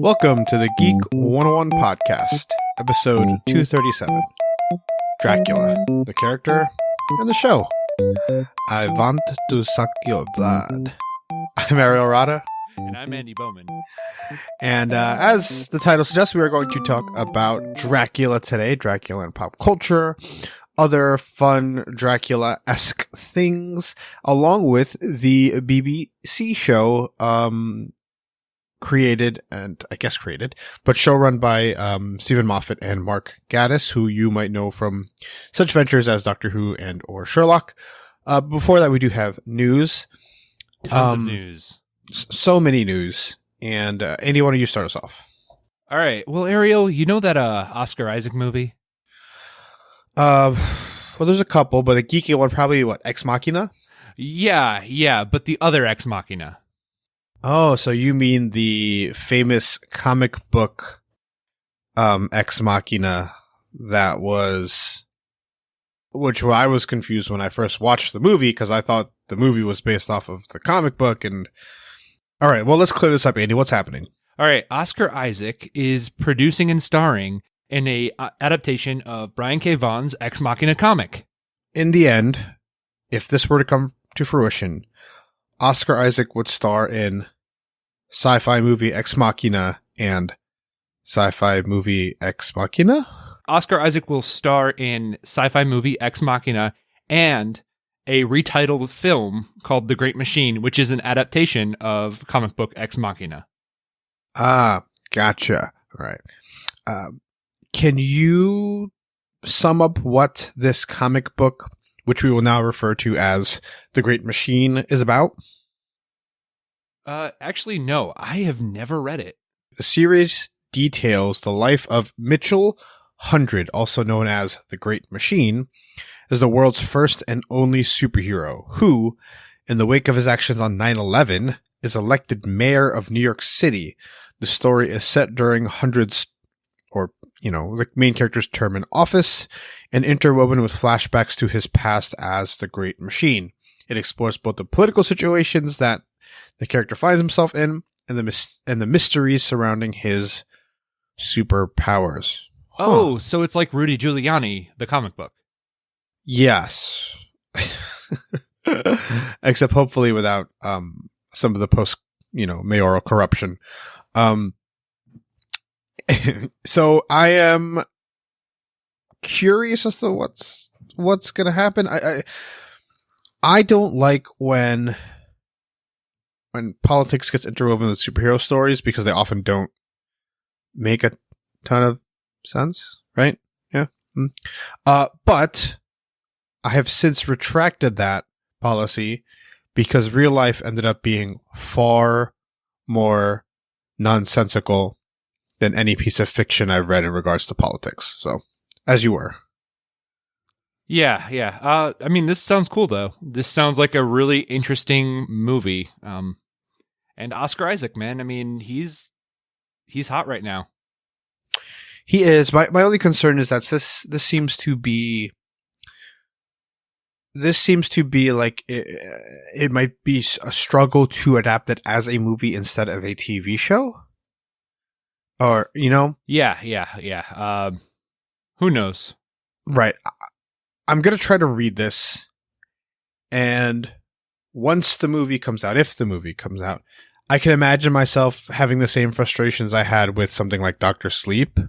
Welcome to the Geek 101 podcast, episode 237. Dracula, the character and the show. I want to suck your blood. I'm Ariel Rada. And I'm Andy Bowman. And as the title suggests, we are going to talk about Dracula today, Dracula and pop culture, other fun Dracula-esque things, along with the BBC show created, but show run by Stephen Moffat and Mark Gatiss, who you might know from such ventures as Doctor Who and or Sherlock. Before that, we do have news. Tons of news. So many news. And Andy, why don't you start us off? All right. Well, Ariel, you know that Oscar Isaac movie? Well, there's a couple, but the geeky one probably, Ex Machina? Yeah, but the other Ex Machina. Oh, so you mean the famous comic book Ex Machina that was... Which I was confused when I first watched the movie, because I thought the movie was based off of the comic book. And all right, well, let's clear this up, Andy. What's happening? All right, Oscar Isaac is producing and starring in a adaptation of Brian K. Vaughan's Ex Machina comic. In the end, if this were to come to fruition, Oscar Isaac would star in sci-fi movie Ex Machina and sci-fi movie Ex Machina? Oscar Isaac will star in sci-fi movie Ex Machina and a retitled film called The Great Machine, which is an adaptation of comic book Ex Machina. Ah, gotcha. All right. Can you sum up what this comic book, which we will now refer to as The Great Machine, is about? Actually, no. I have never read it. The series details the life of Mitchell Hundred, also known as the Great Machine, is the world's first and only superhero who, in the wake of his actions on 9/11, is elected mayor of New York City. The story is set during Hundred's, the main character's term in office, and interwoven with flashbacks to his past as the Great Machine. It explores both the political situations that the character finds himself in and the mysteries surrounding his superpowers. Huh. Oh, so it's like Rudy Giuliani, the comic book. Yes. Except hopefully without some of the mayoral corruption. So I am curious as to what's going to happen. I don't like when politics gets interwoven with superhero stories, because they often don't make a ton of sense, right? Yeah. But I have since retracted that policy because real life ended up being far more nonsensical than any piece of fiction I've read in regards to politics. So, as you were. Yeah. I mean, this sounds cool, though. This sounds like a really interesting movie. And Oscar Isaac, man, I mean, he's hot right now. He is. My only concern is that this seems to be like it might be a struggle to adapt it as a movie instead of a TV show. Or, Yeah. Who knows? Right. I'm going to try to read this. And once the movie comes out, if the movie comes out, I can imagine myself having the same frustrations I had with something like Dr. Sleep,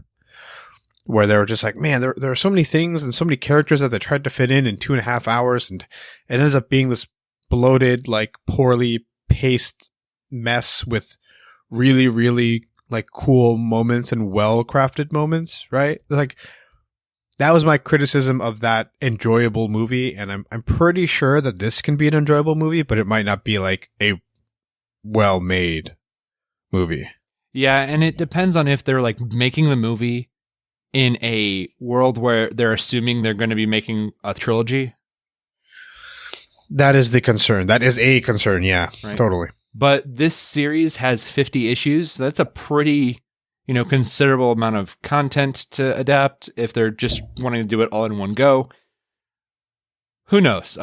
where they were just like, man, there are so many things and so many characters that they tried to fit in 2.5 hours, and it ends up being this bloated, poorly paced mess with really, really cool moments and well-crafted moments, right? That was my criticism of that enjoyable movie, and I'm pretty sure that this can be an enjoyable movie, but it might not be a well-made movie. Yeah, and it depends on if they're making the movie in a world where they're assuming they're going to be making a trilogy. That is the concern. That is a concern, yeah, right? Totally. But this series has 50 issues. So that's a pretty, considerable amount of content to adapt if they're just wanting to do it all in one go. Who knows?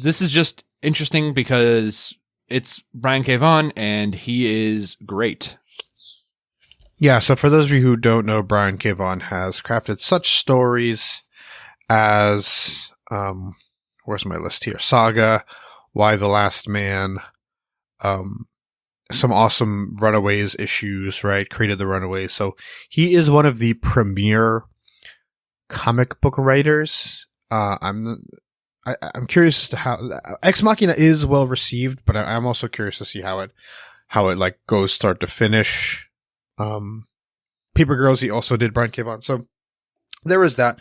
This is just interesting because it's Brian K. Vaughan, and he is great. Yeah, so for those of you who don't know, Brian K. Vaughan has crafted such stories as, where's my list here? Saga, Why the Last Man, some awesome Runaways issues, right? Created the Runaways. So he is one of the premier comic book writers. I'm curious as to how Ex Machina is well received, but I'm also curious to see how it like goes start to finish. Paper Girls, he also did Brian K. Vaughan. So there is that.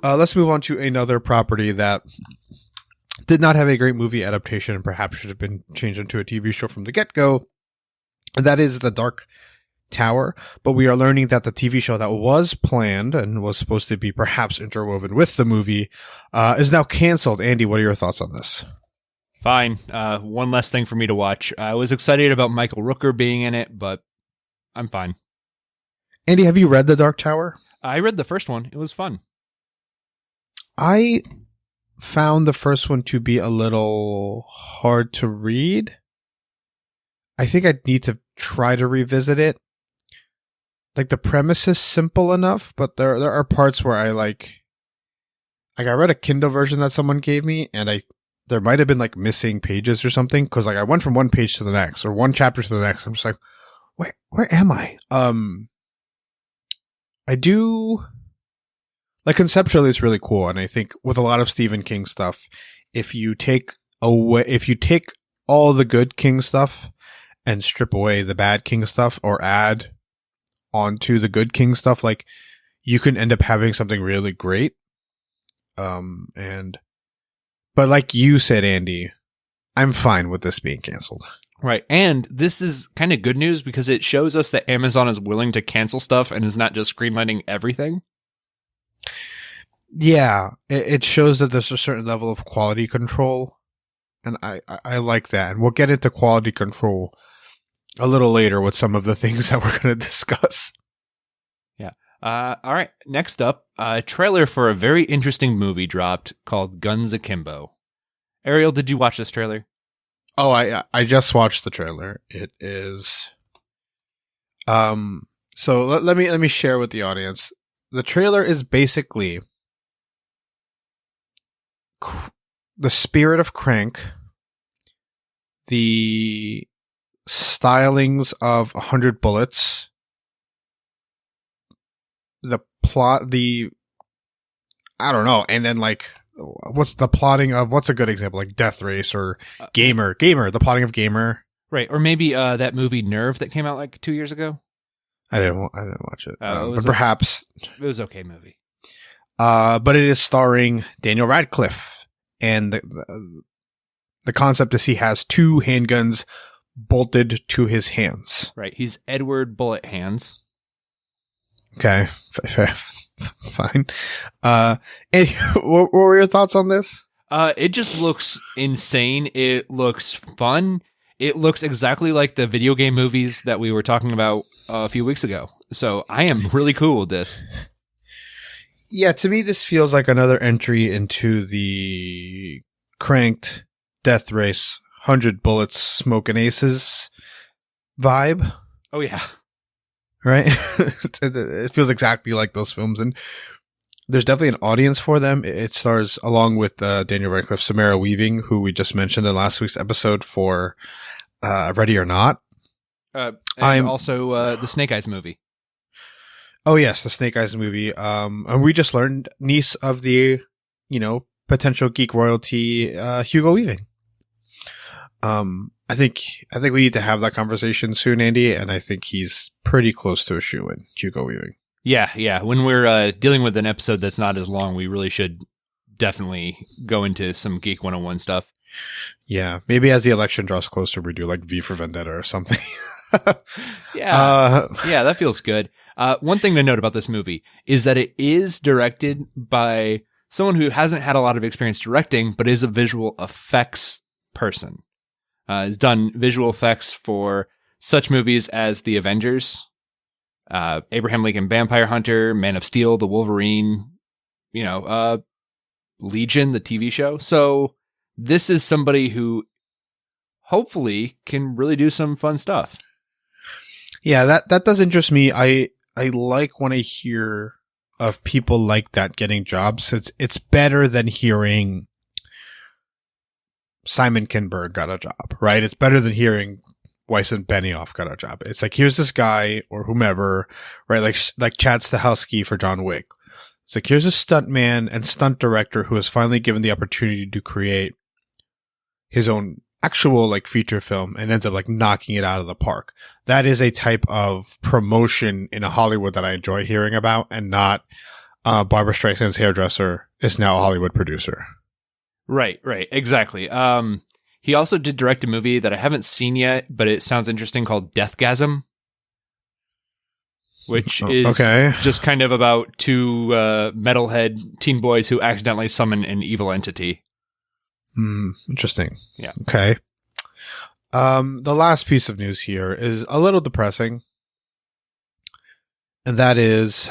Let's move on to another property that did not have a great movie adaptation and perhaps should have been changed into a TV show from the get-go. And that is The Dark Tower. But we are learning that the TV show that was planned and was supposed to be perhaps interwoven with the movie is now canceled. Andy, what are your thoughts on this? Fine. One less thing for me to watch. I was excited about Michael Rooker being in it, but I'm fine. Andy, have you read The Dark Tower? I read the first one. It was fun. I found the first one to be a little hard to read. I think I'd need to try to revisit it. Like, the premise is simple enough, but there are parts where I read a Kindle version that someone gave me, and there might have been like missing pages or something, because like I went from one page to the next or one chapter to the next. I'm just like, where am I? I do like conceptually it's really cool, and I think with a lot of Stephen King stuff, if you take all the good King stuff and strip away the bad King stuff or add onto the good King stuff, like you can end up having something really great. But like you said, Andy, I'm fine with this being canceled. Right. And this is kind of good news because it shows us that Amazon is willing to cancel stuff and is not just greenlighting everything. Yeah, it shows that there's a certain level of quality control. And I like that. And we'll get into quality control a little later with some of the things that we're going to discuss. Yeah. All right. Next up, a trailer for a very interesting movie dropped called Guns Akimbo. Ariel, did you watch this trailer? Oh, I just watched the trailer. It is, so let me share with the audience. The trailer is basically the spirit of Crank, the stylings of 100 Bullets, the plot, I don't know, and then like, what's the plotting of, what's a good example? Like Death Race or Gamer, the plotting of Gamer. Right. Or maybe that movie Nerve that came out like 2 years ago. I didn't watch it. It perhaps it was okay movie. But it is starring Daniel Radcliffe, and the concept is he has two handguns bolted to his hands. Right. He's Edward Bullet Hands. Okay. Fine. And what were your thoughts on this? It just looks insane. It looks fun. It looks exactly like the video game movies that we were talking about a few weeks ago. So I am really cool with this. Yeah, to me, this feels like another entry into the Cranked, Death Race, 100 Bullets, Smoking Aces vibe. Oh, yeah. Right? It feels exactly like those films, and there's definitely an audience for them. It stars, along with Daniel Radcliffe, Samara Weaving, who we just mentioned in last week's episode for Ready or Not. And also the Snake Eyes movie. Oh, yes, the Snake Eyes movie. And we just learned niece of the, potential geek royalty, Hugo Weaving. I think we need to have that conversation soon, Andy, and I think he's pretty close to a shoo-in, Hugo Weaving. Yeah. When we're dealing with an episode that's not as long, we really should definitely go into some Geek 101 stuff. Yeah, maybe as the election draws closer, we do like V for Vendetta or something. Yeah, that feels good. One thing to note about this movie is that it is directed by someone who hasn't had a lot of experience directing, but is a visual effects person. Has done visual effects for such movies as The Avengers, Abraham Lincoln Vampire Hunter, Man of Steel, The Wolverine, Legion, the TV show. So this is somebody who hopefully can really do some fun stuff. Yeah, that does interest me. I like when I hear of people like that getting jobs. It's better than hearing Simon Kinberg got a job, right? It's better than hearing Weiss and Benioff got a job. It's like, here's this guy or whomever, right? Like Chad Stahelski for John Wick. It's like, here's a stunt man and stunt director who was finally given the opportunity to create his own actual like feature film and ends up like knocking it out of the park. That is a type of promotion in Hollywood that I enjoy hearing about, and not Barbara Streisand's hairdresser is now a Hollywood producer. Right, exactly. He also did direct a movie that I haven't seen yet, but it sounds interesting, called Deathgasm, which is just kind of about two metalhead teen boys who accidentally summon an evil entity. Interesting. Yeah. Okay. The last piece of news here is a little depressing, and that is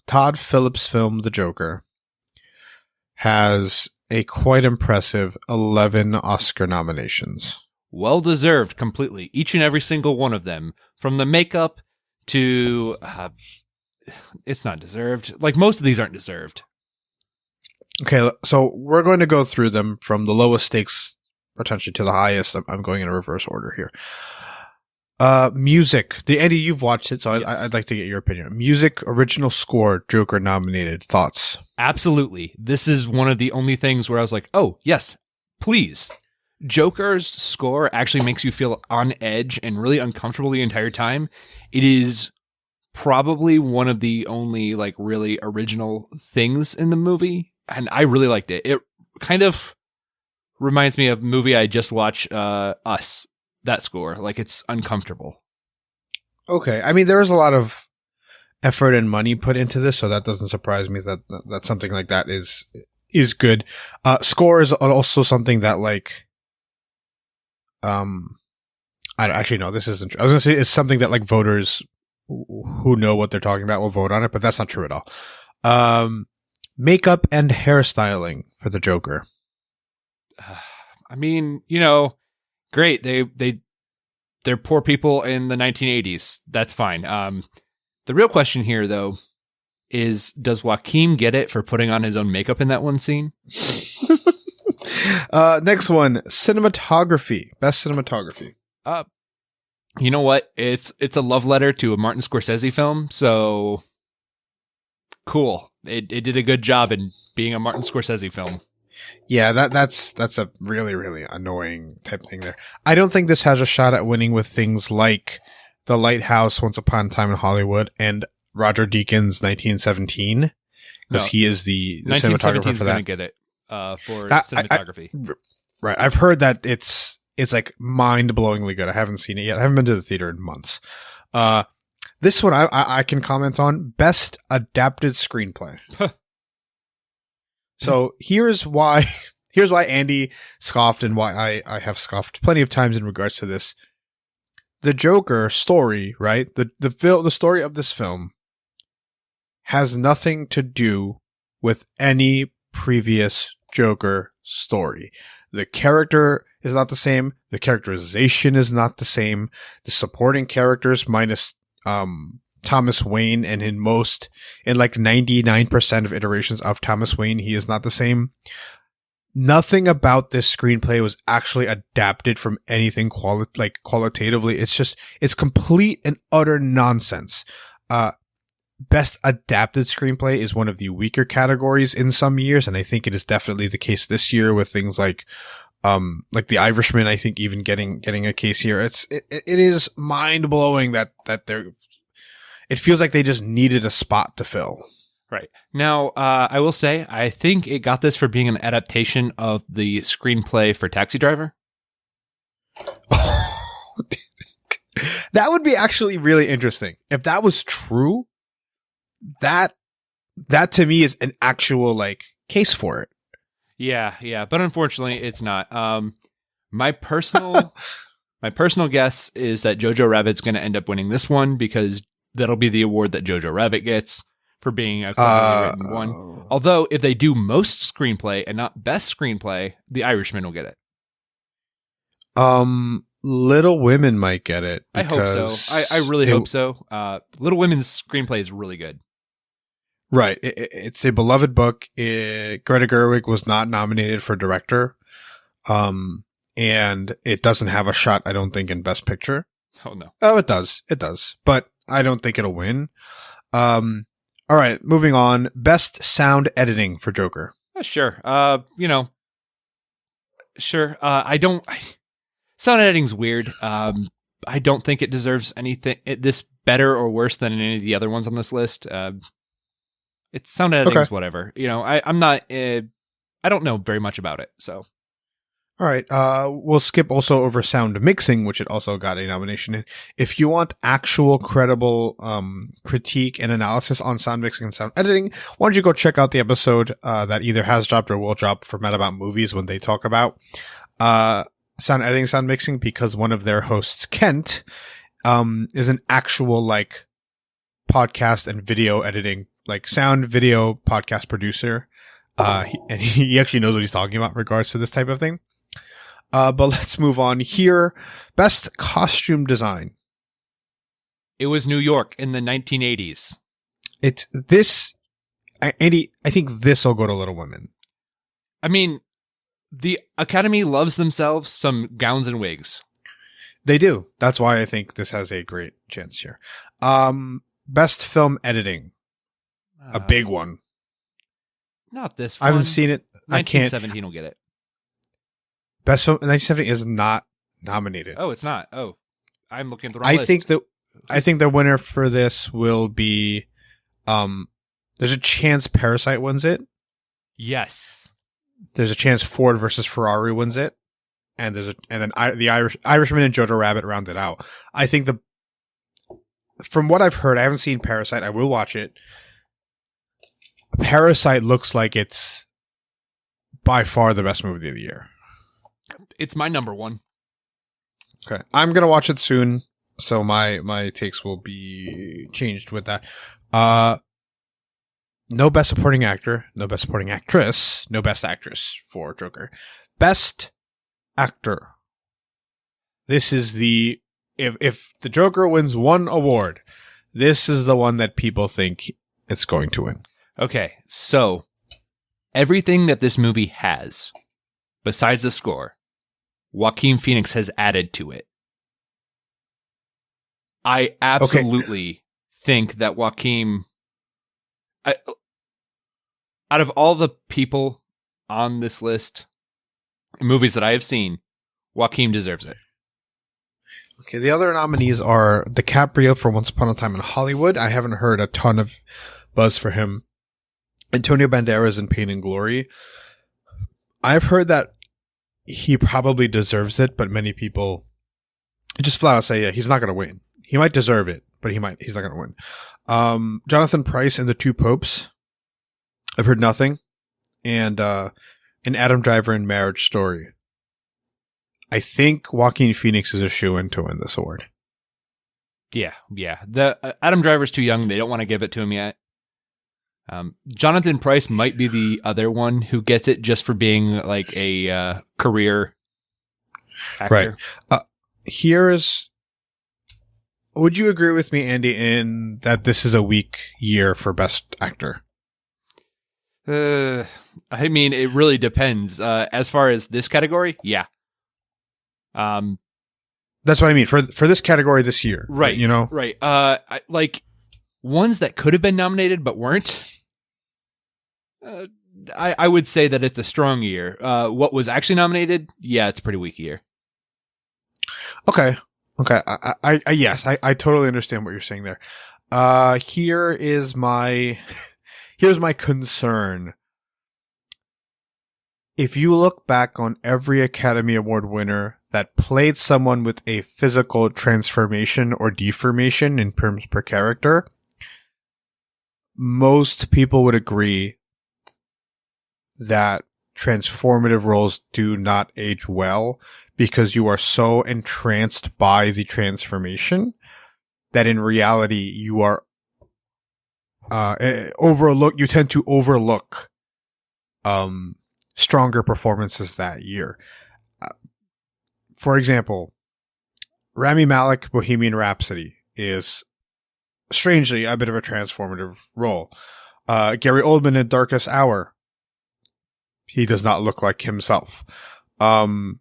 Todd Phillips' film The Joker has a quite impressive 11 Oscar nominations. Well deserved, completely. Each and every single one of them, from the makeup to it's not deserved. Like, most of these aren't deserved. Okay, so we're going to go through them from the lowest stakes potentially to the highest. I'm going in a reverse order here. Music. Andy, you've watched it, so yes. I'd like to get your opinion. Music, original score, Joker nominated. Thoughts? Absolutely. This is one of the only things where I was like, oh, yes, please. Joker's score actually makes you feel on edge and really uncomfortable the entire time. It is probably one of the only like really original things in the movie, and I really liked it. It kind of reminds me of a movie I just watched, Us. That score, like, it's uncomfortable. Okay, I mean, there is a lot of effort and money put into this, so that doesn't surprise me that something like that is good. Score is also something that, like, I actually no, this isn't true. I was gonna say it's something that like voters who know what they're talking about will vote on it, but that's not true at all. Makeup and hairstyling for the Joker. I mean, great. They're poor people in the 1980s. That's fine. The real question here, though, is does Joaquin get it for putting on his own makeup in that one scene? Next one, cinematography. Best cinematography. You know what? It's a love letter to a Martin Scorsese film. So cool. It did a good job in being a Martin Scorsese film. Yeah, that's a really, really annoying type thing there. I don't think this has a shot at winning with things like The Lighthouse, Once Upon a Time in Hollywood, and Roger Deakins' 1917, because he is the cinematographer for that. Going to get it for cinematography. Right. I've heard that it's like mind-blowingly good. I haven't seen it yet. I haven't been to the theater in months. This one I can comment on. Best adapted screenplay. So here's why Andy scoffed and why I have scoffed plenty of times in regards to this. The Joker story, right? The story of this film has nothing to do with any previous Joker story. The character is not the same. The characterization is not the same. The supporting characters minus Thomas Wayne, and in like 99% of iterations of Thomas Wayne, he is not the same. Nothing about this screenplay was actually adapted from anything qualitatively. It's complete and utter nonsense. Best adapted screenplay is one of the weaker categories in some years, and I think it is definitely the case this year with things like The Irishman, I think even getting a case here. It is mind blowing that it feels like they just needed a spot to fill. Right. Now, I will say, I think it got this for being an adaptation of the screenplay for Taxi Driver. That would be actually really interesting. If that was true, that to me is an actual like case for it. Yeah. But unfortunately, it's not. My personal guess is that Jojo Rabbit's going to end up winning this one, because that'll be the award that Jojo Rabbit gets for being a cleverly written one. Although, if they do most screenplay and not best screenplay, The Irishman will get it. Little Women might get it. I hope so. I really hope so. Little Women's screenplay is really good. Right. It's a beloved book. Greta Gerwig was not nominated for director. And it doesn't have a shot, I don't think, in Best Picture. Oh, no. Oh, it does. It does. But I don't think it'll win. All right. Moving on. Best sound editing for Joker. Sure. Sure. Sound editing's weird. I don't think it deserves anything this better or worse than any of the other ones on this list. It's sound editing's whatever. I'm not. I don't know very much about it. So. All right. We'll skip also over sound mixing, which it also got a nomination in. If you want actual credible critique and analysis on sound mixing and sound editing, why don't you go check out the episode that either has dropped or will drop for Meta About Movies when they talk about sound editing, sound mixing, because one of their hosts, Kent, is an actual podcast and video editing, sound video podcast producer. And he actually knows what he's talking about in regards to this type of thing. But let's move on here. Best costume design. It was New York in the 1980s. It's this, Andy, I think this will go to Little Women. I mean, the Academy loves themselves some gowns and wigs. They do. That's why I think this has a great chance here. Best film editing. A big one. Not this one. I haven't seen it. 1917 will get it. Best film 1970 is not nominated. Oh, it's not. Oh, I'm looking at the wrong list. I think the winner for this will be. There's a chance Parasite wins it. Yes. There's a chance Ford versus Ferrari wins it, and then the Irishman and Jojo Rabbit round it out. I think from what I've heard, I haven't seen Parasite. I will watch it. Parasite looks like it's by far the best movie of the year. It's my number one. Okay. I'm going to watch it soon, so my takes will be changed with that. No best supporting actor, no best supporting actress, no best actress for Joker. Best actor. This is if the Joker wins one award, this is the one that people think it's going to win. Okay, so everything that this movie has, besides the score, Joaquin Phoenix has added to it. I absolutely think that Joaquin, out of all the people on this list, movies that I have seen, Joaquin deserves it. Okay, the other nominees are DiCaprio for Once Upon a Time in Hollywood. I haven't heard a ton of buzz for him. Antonio Banderas in Pain and Glory. I've heard that he probably deserves it, but many people just flat out say, yeah, he's not going to win. He might deserve it, but he's not going to win. Jonathan Pryce in The Two Popes. I've heard nothing. And Adam Driver in Marriage Story. I think Joaquin Phoenix is a shoo-in to win this award. Yeah. The Adam Driver's too young. They don't want to give it to him yet. Jonathan Pryce might be the other one who gets it just for being like a career actor. Right. Would you agree with me, Andy, in that this is a weak year for Best Actor? I mean, it really depends. As far as this category, yeah. That's what I mean for this category this year, right? You know, right? Like ones that could have been nominated but weren't. I would say that it's a strong year. What was actually nominated? Yeah, it's a pretty weak year. Okay. Yes, I totally understand what you're saying there. Here's my concern. If you look back on every Academy Award winner that played someone with a physical transformation or deformation in terms per character, most people would agree that transformative roles do not age well because you are so entranced by the transformation that in reality you are you tend to overlook stronger performances that year. For example, Rami Malek, Bohemian Rhapsody, is strangely a bit of a transformative role. Gary Oldman in Darkest Hour, he does not look like himself. So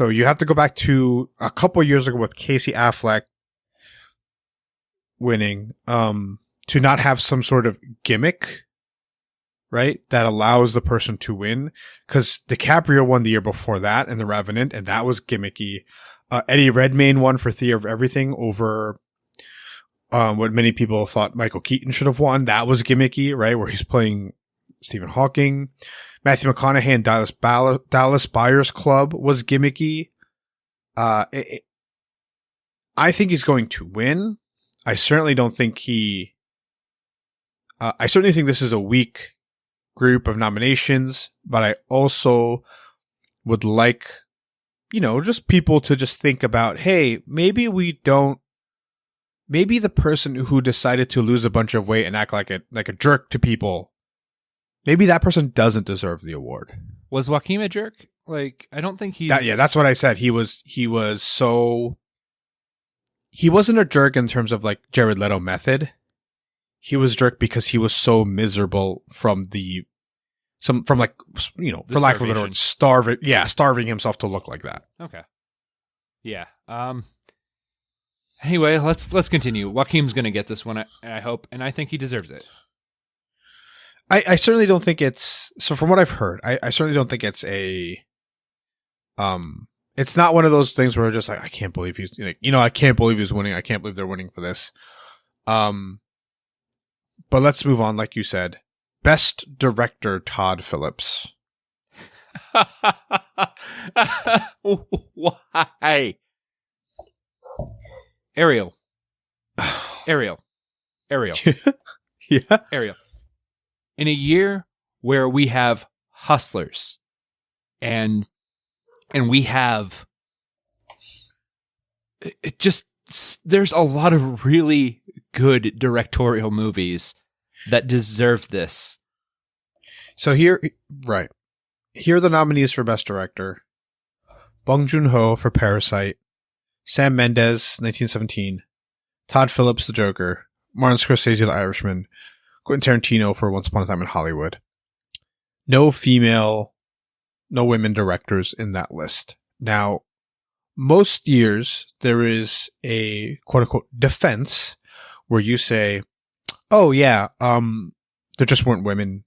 you have to go back to a couple years ago with Casey Affleck winning, to not have some sort of gimmick, right, that allows the person to win. Because DiCaprio won the year before that in The Revenant, and that was gimmicky. Eddie Redmayne won for Theory of Everything over what many people thought Michael Keaton should have won. That was gimmicky, right, where he's playing Stephen Hawking. Matthew McConaughey in Dallas Buyers Club was gimmicky. I think he's going to win. I certainly don't think I certainly think this is a weak group of nominations, but I also would like, just people to just think about, hey, maybe the person who decided to lose a bunch of weight and act like a jerk to people, maybe that person doesn't deserve the award. Was Joaquin a jerk? Like, I don't think he's... that's what I said. He wasn't a jerk in terms of like Jared Leto method. He was a jerk because he was so miserable for lack of a better word, starving himself to look like that. Okay. Yeah. Anyway, let's continue. Joaquin's going to get this one, I hope, and I think he deserves it. I certainly don't think it's, so from what I've heard, I certainly don't think it's it's not one of those things where we're just like, I can't believe he's, I can't believe he's winning. I can't believe they're winning for this. But let's move on. Like you said, Best Director, Todd Phillips. Why? Ariel. Yeah. Ariel. In a year where we have Hustlers and we have there's a lot of really good directorial movies that deserve this. So here are the nominees for Best Director: Bong Joon-ho for Parasite, Sam Mendes, 1917, Todd Phillips, The Joker, Martin Scorsese, The Irishman, Quentin Tarantino for Once Upon a Time in Hollywood. No women directors in that list. Now, most years there is a quote unquote defense where you say, oh yeah, there just weren't women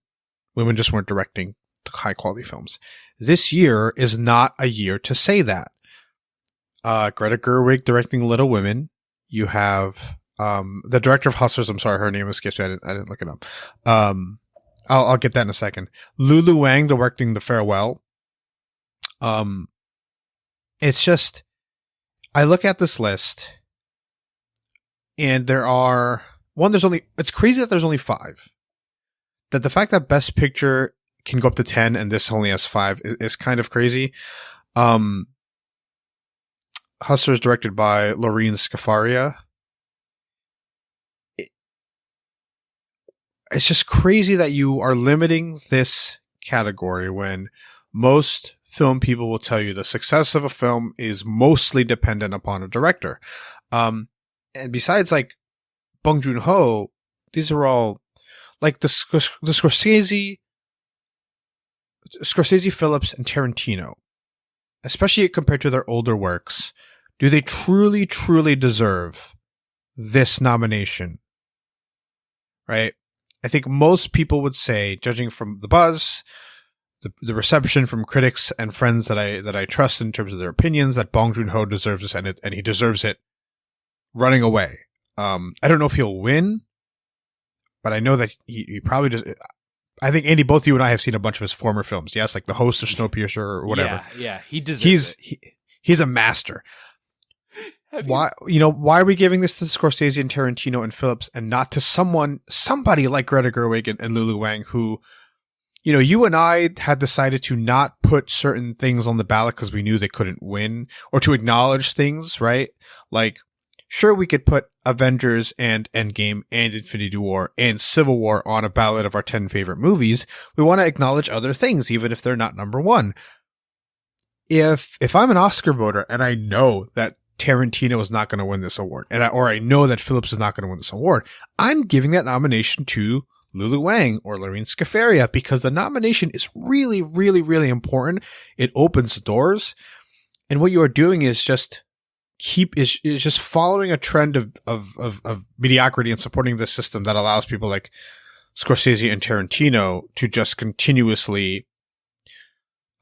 just weren't directing high quality films. This year is not a year to say that. Greta Gerwig directing Little Women. You have the director of Hustlers. I'm sorry, her name escapes me. I didn't look it up. I'll get that in a second. Lulu Wang directing The Farewell. It's just, I look at this list and it's crazy that there's only 5. That the fact that Best Picture can go up to 10 and this only has 5 is kind of crazy. Hustlers directed by Lorene Scafaria. It's just crazy that you are limiting this category when most film people will tell you the success of a film is mostly dependent upon a director. And besides like Bong Joon-ho, these are all like the Scorsese, Phillips, and Tarantino, especially compared to their older works. Do they truly, truly deserve this nomination? Right? I think most people would say, judging from the buzz, the reception from critics and friends that I trust in terms of their opinions, that Bong Joon-ho deserves this, and he deserves it running away. I don't know if he'll win, but I know that he probably does. I think, Andy, both you and I have seen a bunch of his former films. Yes, like The Host or Snowpiercer or whatever. Yeah, he deserves it. He's a master. Why are we giving this to Scorsese and Tarantino and Phillips and not to somebody like Greta Gerwig and Lulu Wang, who, you and I had decided to not put certain things on the ballot because we knew they couldn't win, or to acknowledge things, right? Like, sure, we could put Avengers and Endgame and Infinity War and Civil War on a ballot of our 10 favorite movies. We want to acknowledge other things, even if they're not number one. if I'm an Oscar voter and I know that Tarantino is not going to win this award, or I know that Phillips is not going to win this award, I'm giving that nomination to Lulu Wang or Lorene Scafaria, because the nomination is really, really, really important. It opens doors, and what you are doing is just just following a trend of mediocrity and supporting the system that allows people like Scorsese and Tarantino to just continuously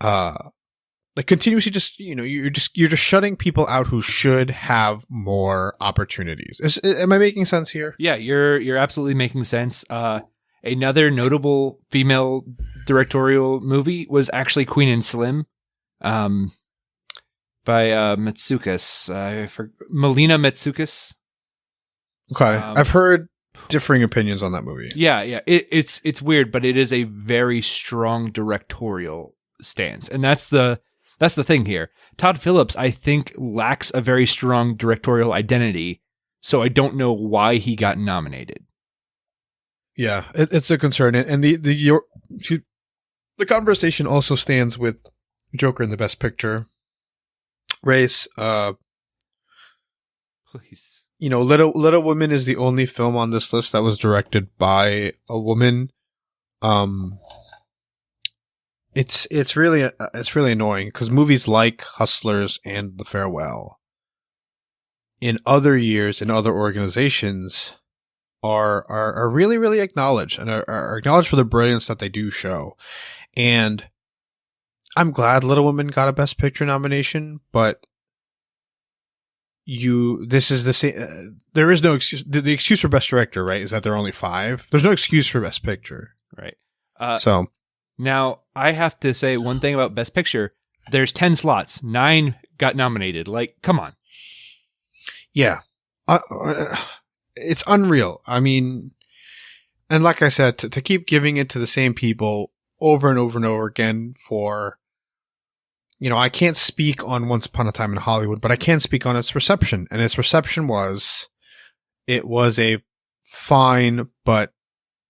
just, you're just shutting people out who should have more opportunities. Am I making sense here? Yeah, you're absolutely making sense. Another notable female directorial movie was actually Queen and Slim, by Matsoukas. Melina Matsoukas. Okay, I've heard differing opinions on that movie. Yeah. It's weird, but it is a very strong directorial stance, and that's the thing here. Todd Phillips, I think, lacks a very strong directorial identity, so I don't know why he got nominated. Yeah, it's a concern, and the conversation also stands with Joker in the Best Picture race. Please, Little Women is the only film on this list that was directed by a woman. It's really annoying because movies like Hustlers and The Farewell in other years in other organizations are really, really acknowledged and are acknowledged for the brilliance that they do show. And I'm glad Little Women got a Best Picture nomination, but this is the same. There is no excuse. The excuse for Best Director, right, is that there are only 5. There's no excuse for Best Picture, right? So now I have to say one thing about Best Picture. There's 10 slots. 9 got nominated. Like, come on. Yeah. It's unreal. I mean, and like I said, to keep giving it to the same people over and over and over again for, I can't speak on Once Upon a Time in Hollywood, but I can speak on its reception. And its reception was a fine, but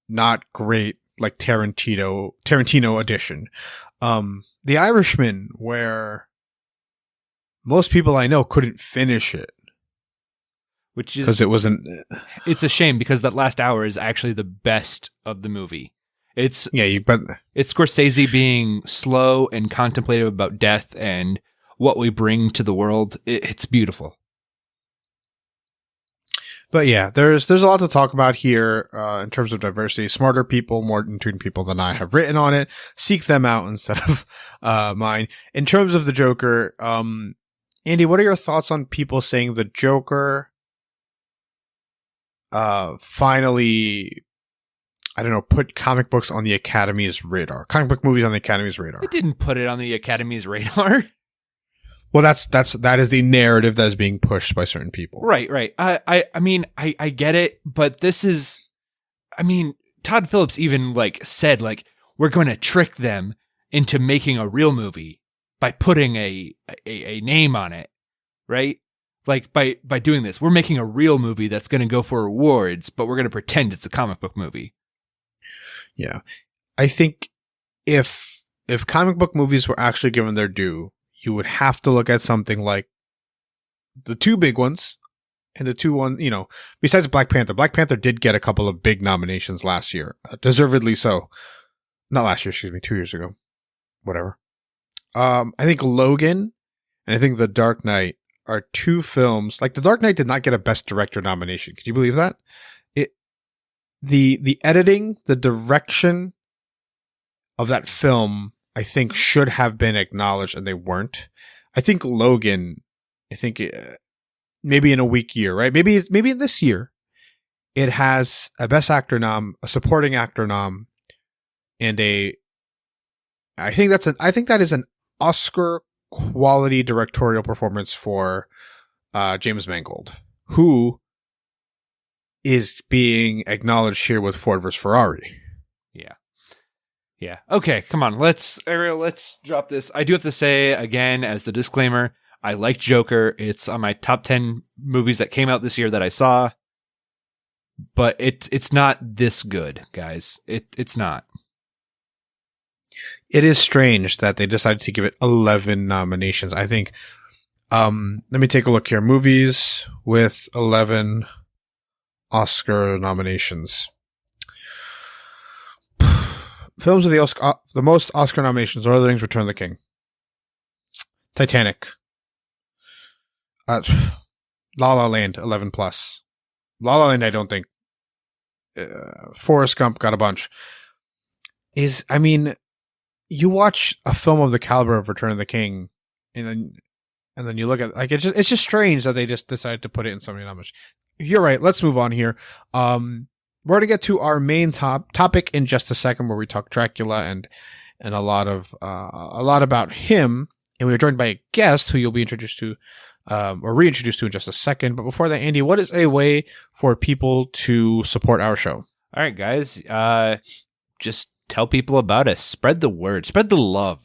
not great, like Tarantino edition. The Irishman, where most people I know couldn't finish it. Which is because it wasn't. It's a shame because that last hour is actually the best of the movie. It's Scorsese being slow and contemplative about death and what we bring to the world. It's beautiful. But yeah, there's a lot to talk about here in terms of diversity. Smarter people, more in tune people than I have written on it. Seek them out instead of mine. In terms of the Joker, Andy, what are your thoughts on people saying the Joker finally, I don't know, put comic books on the Academy's radar? Comic book movies on the Academy's radar. It didn't put it on the Academy's radar. Well, that is the narrative that is being pushed by certain people. Right. I mean, I get it, but this is, I mean, Todd Phillips even said we're going to trick them into making a real movie by putting a name on it, right? By doing this, we're making a real movie that's going to go for awards, but we're going to pretend it's a comic book movie. Yeah. I think if comic book movies were actually given their due, you would have to look at something like the 2 big ones and the 2 one, besides Black Panther. Black Panther did get a couple of big nominations last year, deservedly so. Not last year, excuse me, 2 years ago. Whatever. I think Logan and I think The Dark Knight are 2 films. The Dark Knight did not get a Best Director nomination. Could you believe that? The editing, the direction of that film, I think should have been acknowledged, and they weren't. I think Logan, maybe in a weak year, right? Maybe this year, it has a Best Actor nom, a Supporting Actor nom, and I think that is an Oscar quality directorial performance for James Mangold, who is being acknowledged here with Ford vs. Ferrari. Yeah. Okay, come on. Ariel, let's drop this. I do have to say, again, as the disclaimer, I like Joker. It's on my top 10 movies that came out this year that I saw. But it's not this good, guys. It's not. It is strange that they decided to give it 11 nominations. I think, let me take a look here. Movies with 11 Oscar nominations. Films with the most Oscar nominations: Lord of the Rings, Return of the King, Titanic, La La Land, 11 plus. La La Land, I don't think. Forrest Gump got a bunch. You watch a film of the caliber of Return of the King, and then you look at it's just strange that they just decided to put it in so many nominations. You're right. Let's move on here. We're going to get to our main topic in just a second, where we talk Dracula and a lot about him. And we are joined by a guest who you'll be introduced to, or reintroduced to in just a second. But before that, Andy, what is a way for people to support our show? All right, guys. Just tell people about us. Spread the word. Spread the love.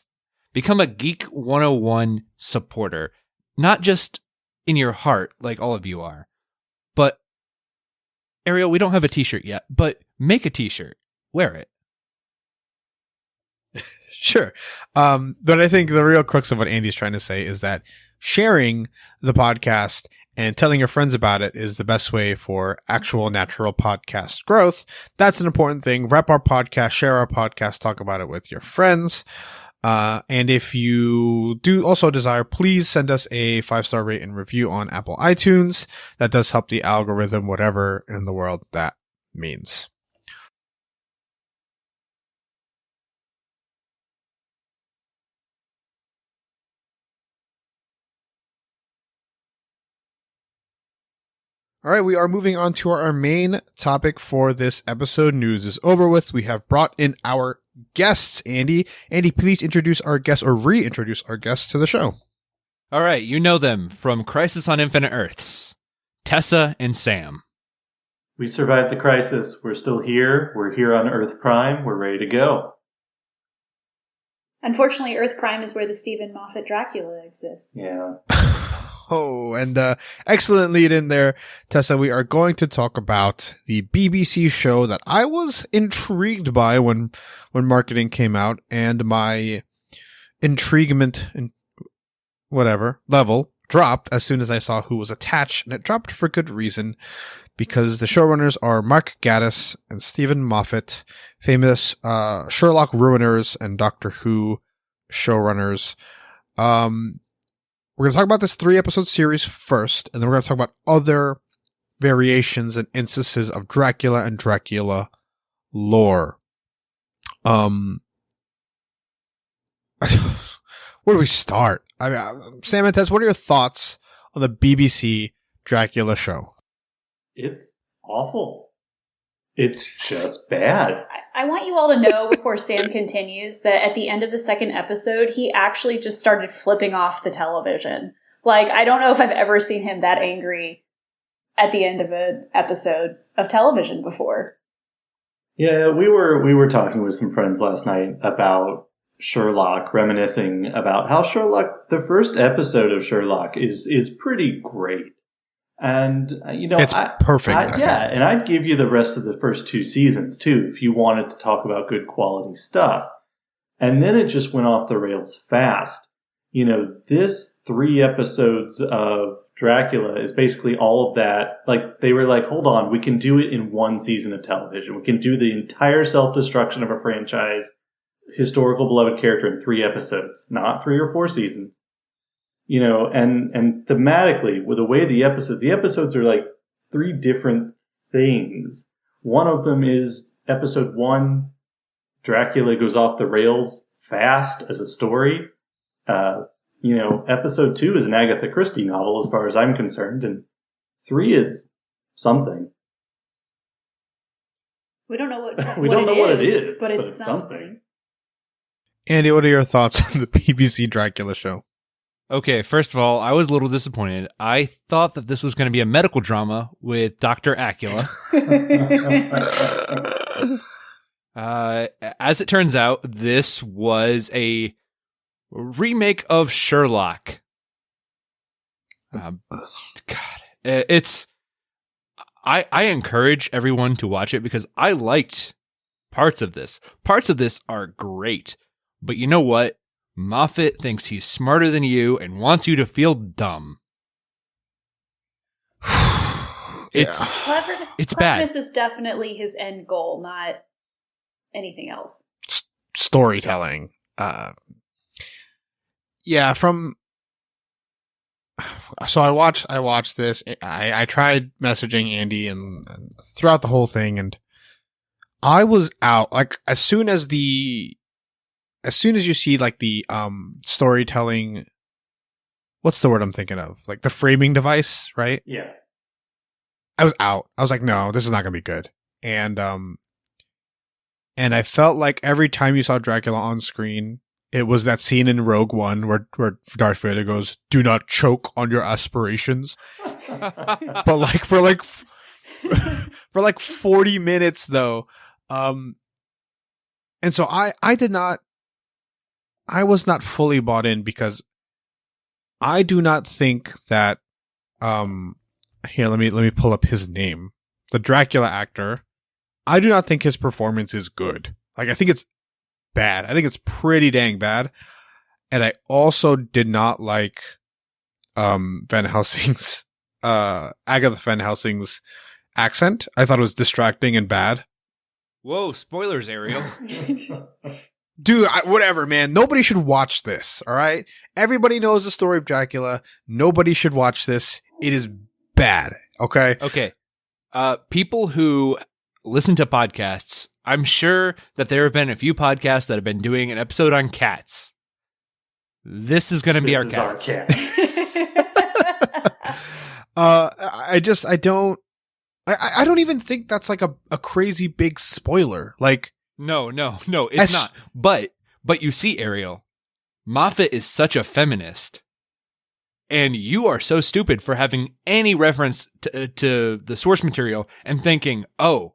Become a Geek 101 supporter. Not just in your heart, like all of you are. But, Ariel, we don't have a t-shirt yet, but make a t-shirt. Wear it. Sure. But I think the real crux of what Andy's trying to say is that sharing the podcast and telling your friends about it is the best way for actual natural podcast growth. That's an important thing. Rep our podcast, share our podcast, talk about it with your friends. And if you do also desire, please send us a 5-star rate and review on Apple iTunes. That does help the algorithm, whatever in the world that means. All right, we are moving on to our main topic for this episode. News is over with. We have brought in our guests, Andy. Andy, please introduce our guests, or reintroduce our guests to the show. All right, you know them from Crisis on Infinite Earths. Tessa and Sam. We survived the crisis. We're still here. We're here on Earth Prime. We're ready to go. Unfortunately, Earth Prime is where the Stephen Moffat Dracula exists. Yeah. Oh, and excellent lead in there, Tessa. We are going to talk about the BBC show that I was intrigued by when marketing came out, and my intriguement and whatever level dropped as soon as I saw who was attached, and it dropped for good reason, because the showrunners are Mark Gatiss and Stephen Moffat, famous Sherlock ruiners and Doctor Who showrunners. We're going to talk about this 3-episode series first, and then we're going to talk about other variations and instances of Dracula and Dracula lore. Where do we start? I mean, Sam and Tess, what are your thoughts on the BBC Dracula show? It's awful. It's just bad. I want you all to know, before Sam continues, that at the end of the second episode, he actually just started flipping off the television. Like, I don't know if I've ever seen him that angry at the end of an episode of television before. Yeah, we were talking with some friends last night about Sherlock, reminiscing about how Sherlock, the first episode of Sherlock is pretty great. And, it's perfect. And I'd give you the rest of the first 2 seasons too, if you wanted to talk about good quality stuff. And then it just went off the rails fast. This 3 episodes of Dracula is basically all of that. Like, they were like, hold on, we can do it in 1 season of television. We can do the entire self-destruction of a franchise, historical beloved character, in 3 episodes, not 3 or 4 seasons. And thematically, with the way the episodes are like 3 different things. One of them is episode 1, Dracula goes off the rails fast as a story. Episode 2 is an Agatha Christie novel as far as I'm concerned, and 3 is something. We don't know what we don't know what it is, but it's something. Andy, what are your thoughts on the BBC Dracula show? Okay, first of all, I was a little disappointed. I thought that this was going to be a medical drama with Dr. Acula. As it turns out, this was a remake of Sherlock. God, it's... I encourage everyone to watch it because I liked parts of this. Parts of this are great, But you know what? Moffat thinks he's smarter than you and wants you to feel dumb. It's bad. Cleverness is definitely his end goal, not anything else. Storytelling. Yeah, so I watched this. I tried messaging Andy and throughout the whole thing, and I was out. Like as soon as you see like the storytelling, what's the word I'm thinking of? Like the framing device, right? Yeah. I was out. I was like, no, this is not gonna be good. And I felt like every time you saw Dracula on screen, it was that scene in Rogue One where Darth Vader goes, "Do not choke on your aspirations." But like for 40 minutes though, and so I was not fully bought in because I do not think that here let me pull up his name, the Dracula actor. I do not think his performance is good. Like I think it's bad. I think it's pretty dang bad. And I also did not like Van Helsing's Agatha Van Helsing's accent. I thought it was distracting and bad. Whoa, spoilers, Ariel. Dude, whatever, man. Nobody should watch this, all right? Everybody knows the story of Dracula. Nobody should watch this. It is bad, okay? Okay. People who listen to podcasts, I'm sure that there have been a few podcasts that have been doing an episode on cats. This is going to be our cats. I don't even think that's like a crazy big spoiler. Like, no, it's not. But you see, Ariel, Moffat is such a feminist. And you are so stupid for having any reference to the source material and thinking, oh,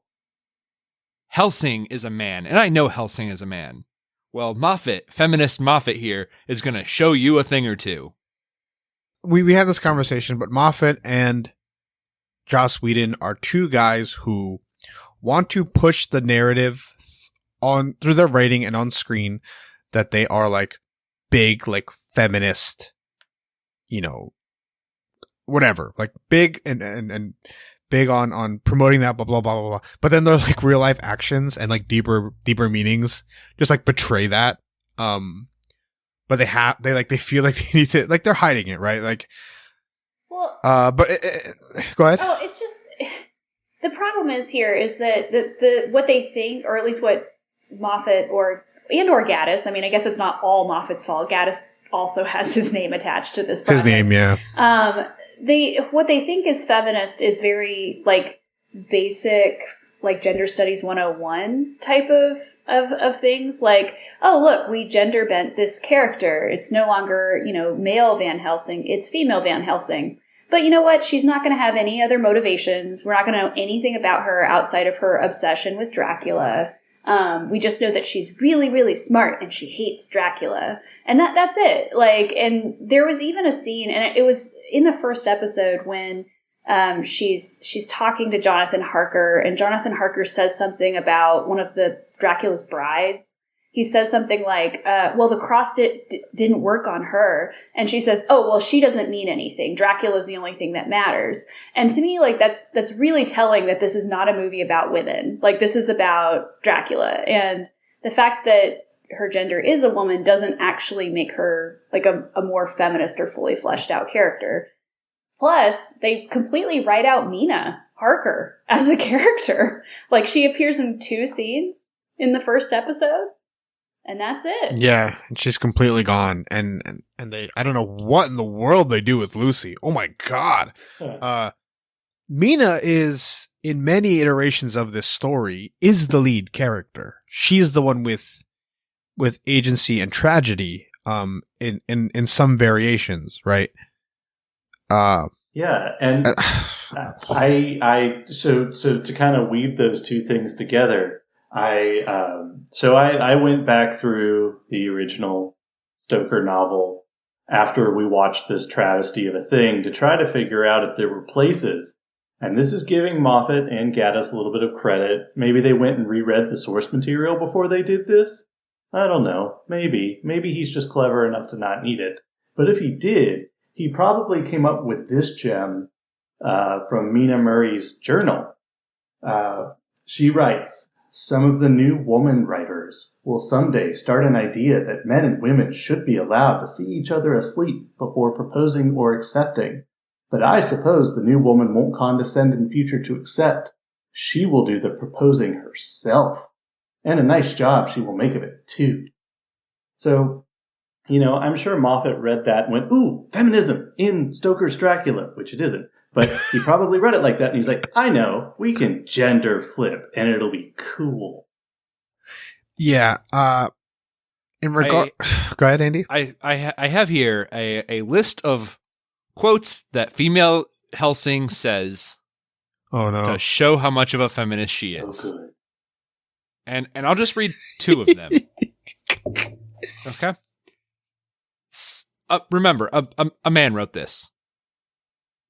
Helsing is a man. And I know Helsing is a man. Well, feminist Moffat here is going to show you a thing or two. We had this conversation, but Moffat and Joss Whedon are two guys who want to push the narrative on through their writing and on screen that they are like big, like feminist, whatever, like big and big on promoting that, blah, blah, blah, blah, blah. But then their like real life actions and like deeper meanings just like betray that. But they feel like they need to, like they're hiding it, right? Like, well, but go ahead. Oh, it's just, the problem is that the what they think, or at least what Moffat or Gaddis, I mean, I guess it's not all Moffat's fault. Gaddis also has his name attached to this project. His name, yeah. What they think is feminist is very like basic, like gender studies 101 type of things. Like, oh look, we gender bent this character. It's no longer, male Van Helsing, it's female Van Helsing. But you know what? She's not going to have any other motivations. We're not going to know anything about her outside of her obsession with Dracula. We just know that she's really, really smart and she hates Dracula. And that's it. Like, and there was even a scene, and it was in the first episode when she's talking to Jonathan Harker, and Jonathan Harker says something about one of the Dracula's brides. He says something like, well, the cross didn't work on her. And she says, oh, well, she doesn't mean anything. Dracula's the only thing that matters. And to me, like, that's really telling that this is not a movie about women. Like, this is about Dracula. And the fact that her gender is a woman doesn't actually make her, like, a more feminist or fully fleshed out character. Plus, they completely write out Mina Harker as a character. Like, she appears in 2 scenes in the first episode. And that's it. Yeah, and she's completely gone. And they, I don't know what in the world they do with Lucy. Oh my God. Mina is, in many iterations of this story, is the lead character. She's the one with agency and tragedy, in some variations, right? Yeah, and so to kind of weave those two things together, I went back through the original Stoker novel after we watched this travesty of a thing to try to figure out if there were places, and this is giving Moffat and Gaddis a little bit of credit. Maybe they went and reread the source material before they did this, I don't know. Maybe. Maybe he's just clever enough to not need it. But if he did, he probably came up with this gem from Mina Murray's journal. She writes, some of the new woman writers will someday start an idea that men and women should be allowed to see each other asleep before proposing or accepting. But I suppose the new woman won't condescend in future to accept. She will do the proposing herself. And a nice job she will make of it, too. So, I'm sure Moffat read that and went, ooh, feminism in Stoker's Dracula, which it isn't. But he probably read it like that, and he's like, I know, we can gender flip, and it'll be cool. Yeah. In regard, go ahead, Andy. I have here a list of quotes that female Helsing says. Oh no! To show how much of a feminist she is. Oh, good. And I'll just read two of them. Okay. Remember, a man wrote this.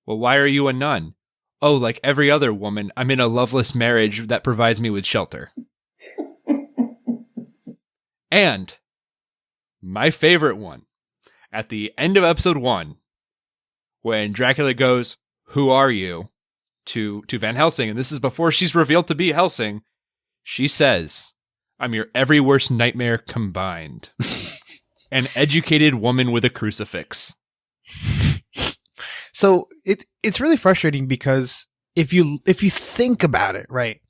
Well, why are you a nun? Oh, like every other woman, I'm in a loveless marriage that provides me with shelter. And my favorite one, at the end of episode 1, when Dracula goes, who are you? To Van Helsing, and this is before she's revealed to be Helsing, she says, I'm your every worst nightmare combined. An educated woman with a crucifix. So it's really frustrating because if you think about it, right,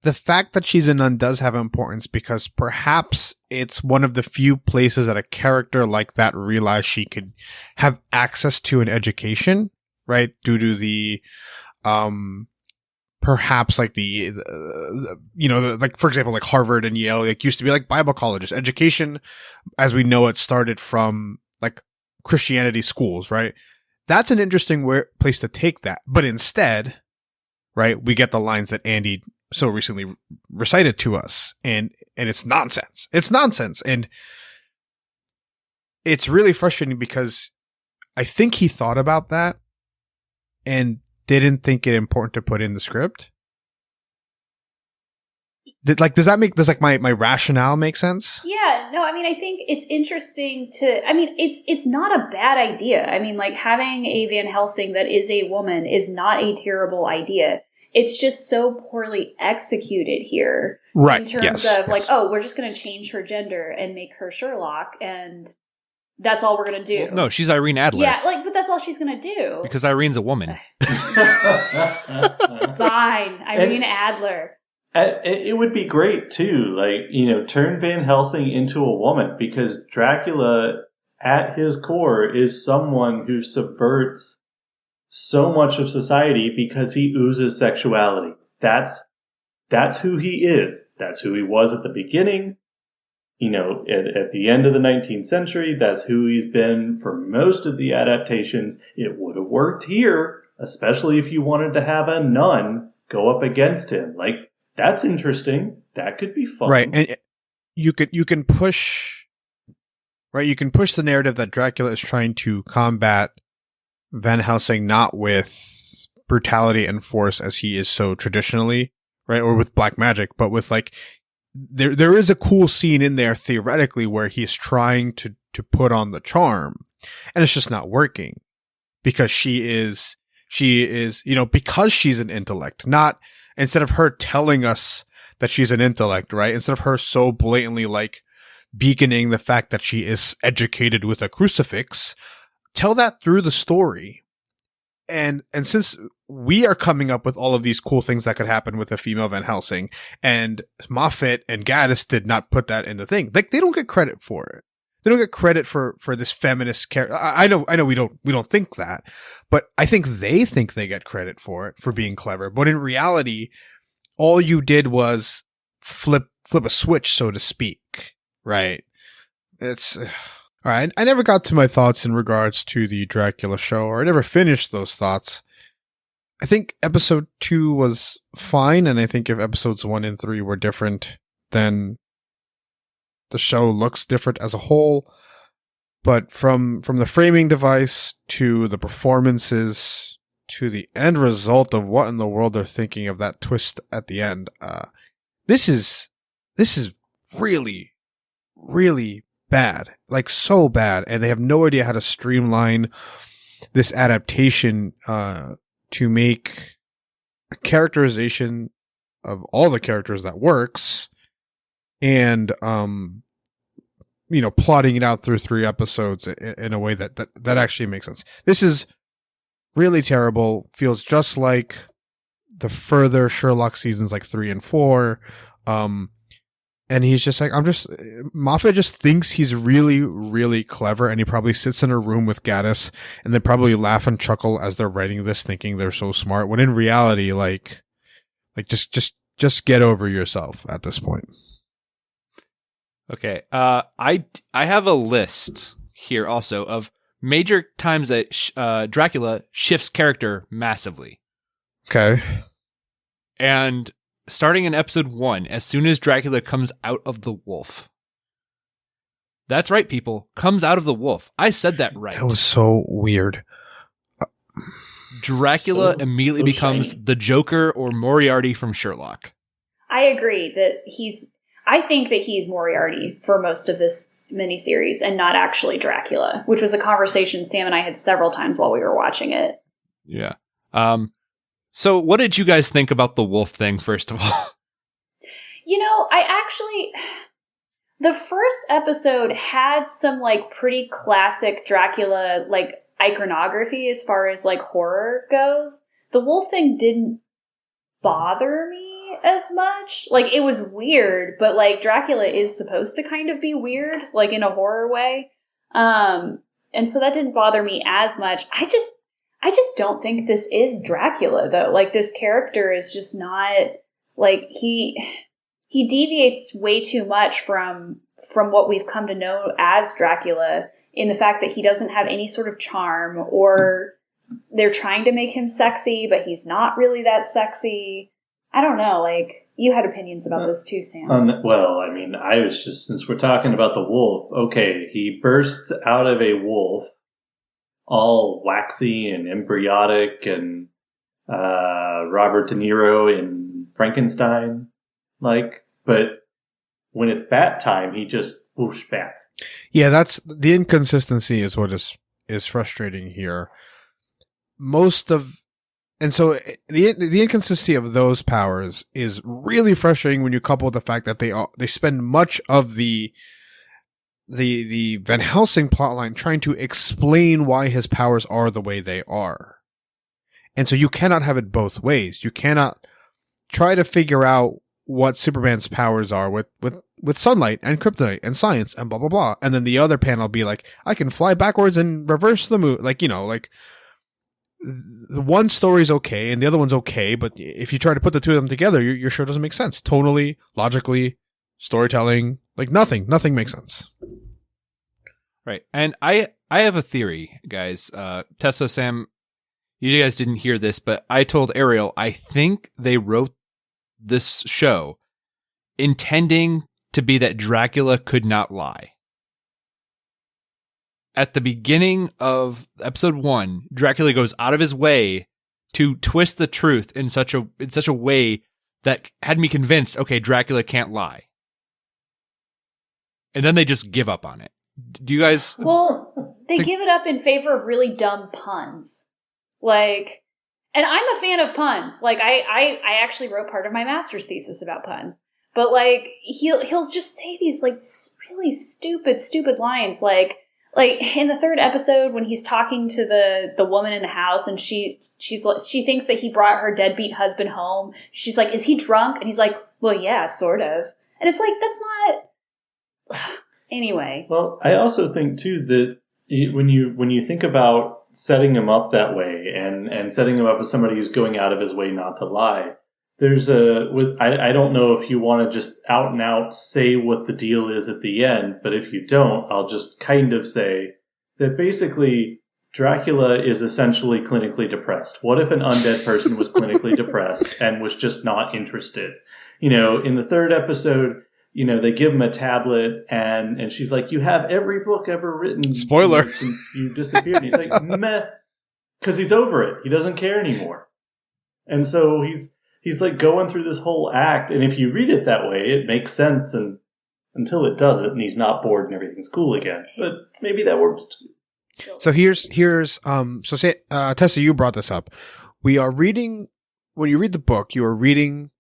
the fact that she's a nun does have importance because perhaps it's one of the few places that a character like that realized she could have access to an education, right, due to the perhaps like like, for example, like Harvard and Yale, like used to be like Bible colleges. Education, as we know it, started from like Christianity schools, right? That's an interesting place to take that. But instead, right, we get the lines that Andy so recently recited to us, and it's nonsense. It's nonsense. And it's really frustrating because I think he thought about that and didn't think it important to put in the script. Does my rationale make sense? Yeah, no, I mean, I think it's interesting it's not a bad idea. I mean, like, having a Van Helsing that is a woman is not a terrible idea. It's just so poorly executed here. Right. In terms of, like, oh, we're just going to change her gender and make her Sherlock, and that's all we're going to do. Well, no, she's Irene Adler. Yeah, like, but that's all she's going to do. Because Irene's a woman. Fine, Irene Adler. It would be great, too, like, turn Van Helsing into a woman, because Dracula, at his core, is someone who subverts so much of society because he oozes sexuality. That's who he is. That's who he was at the beginning. At the end of the 19th century, that's who he's been for most of the adaptations. It would have worked here, especially if you wanted to have a nun go up against him. Like, that's interesting. That could be fun. Right. And you can push, right? You can push the narrative that Dracula is trying to combat Van Helsing not with brutality and force as he is so traditionally, right? Or with black magic, but with like, there is a cool scene in there theoretically where he's trying to put on the charm, and it's just not working because she is, because she's an intellect, not instead of her telling us that she's an intellect, right? Instead of her so blatantly like beaconing the fact that she is educated with a crucifix, tell that through the story. And since we are coming up with all of these cool things that could happen with a female Van Helsing, and Moffat and Gaddis did not put that in the thing, like they don't get credit for it. They don't get credit for this feminist character. I know we don't think that, but I think they get credit for it, for being clever. But in reality, all you did was flip a switch, so to speak, right? It's all right. I never got to my thoughts in regards to the Dracula show, or I never finished those thoughts. I think episode 2 was fine, and I think if episodes 1 and 3 were different, then the show looks different as a whole. But from the framing device to the performances to the end result of what in the world they're thinking of that twist at the end, this is really, really bad, like so bad, and they have no idea how to streamline this adaptation to make a characterization of all the characters that works, and plotting it out through 3 episodes in a way that actually makes sense. This is really terrible. Feels just like the further Sherlock seasons, like 3 and 4. And he's just like, Moffat just thinks he's really, really clever, and he probably sits in a room with Gaddis, and they probably laugh and chuckle as they're writing this, thinking they're so smart, when in reality, like just get over yourself at this point. Okay. I have a list here also of major times that Dracula shifts character massively. Okay. And starting in episode 1, as soon as Dracula comes out of the wolf. That's right, people. Comes out of the wolf. I said that right. That was so weird. Dracula immediately becomes the Joker or Moriarty from Sherlock. I agree that I think that he's Moriarty for most of this miniseries and not actually Dracula, which was a conversation Sam and I had several times while we were watching it. Yeah. So what did you guys think about the wolf thing, first of all? The first episode had some like pretty classic Dracula like iconography as far as like horror goes. The wolf thing didn't bother me as much. Like, it was weird, but like Dracula is supposed to kind of be weird, like in a horror way. And so that didn't bother me as much. I just don't think this is Dracula, though. Like, this character is just not, like, he deviates way too much from what we've come to know as Dracula, in the fact that he doesn't have any sort of charm, or they're trying to make him sexy, but he's not really that sexy. I don't know, like, you had opinions about this too, Sam. Well, I mean, I was just, since we're talking about the wolf, okay, he bursts out of a wolf, all waxy and embryotic, and Robert De Niro in Frankenstein, like, but when it's bat time, he just whoosh bats. Yeah, that's the inconsistency is what is frustrating here. And so the inconsistency of those powers is really frustrating when you couple the fact that they spend much of the Van Helsing plotline trying to explain why his powers are the way they are. And so you cannot have it both ways. You cannot try to figure out what Superman's powers are with sunlight and kryptonite and science and blah, blah, blah. And then the other panel be like, I can fly backwards and reverse the moon. Like, like the one story's okay and the other one's okay. But if you try to put the two of them together, your show doesn't make sense. Tonally, logically, storytelling, like nothing makes sense. Right. And I have a theory, guys. Tessa, Sam, you guys didn't hear this, but I told Ariel, I think they wrote this show intending to be that Dracula could not lie. At the beginning of episode 1, Dracula goes out of his way to twist the truth in such a way that had me convinced, okay, Dracula can't lie. And then they just give up on it. Do you guys... Well, they give it up in favor of really dumb puns. Like, and I'm a fan of puns. Like, I actually wrote part of my master's thesis about puns. But, like, he'll just say these, like, really stupid lines. Like in the 3rd episode when he's talking to the woman in the house and she thinks that he brought her deadbeat husband home. She's like, is he drunk? And he's like, well, yeah, sort of. And it's like, that's not... Anyway. Well, I also think, too, that when you think about setting him up that way and setting him up as somebody who's going out of his way not to lie, I don't know if you want to just out and out say what the deal is at the end, but if you don't, I'll just kind of say that basically Dracula is essentially clinically depressed. What if an undead person was clinically depressed and was just not interested? In the 3rd episode, they give him a tablet and she's like, you have every book ever written. Spoiler. Since you disappeared. And he's like, meh. Because he's over it. He doesn't care anymore. And so he's like going through this whole act. And if you read it that way, it makes sense. And until it doesn't and he's not bored and everything's cool again. But maybe that works too. So here's Tessa, you brought this up. We are reading, when you read the book, you are reading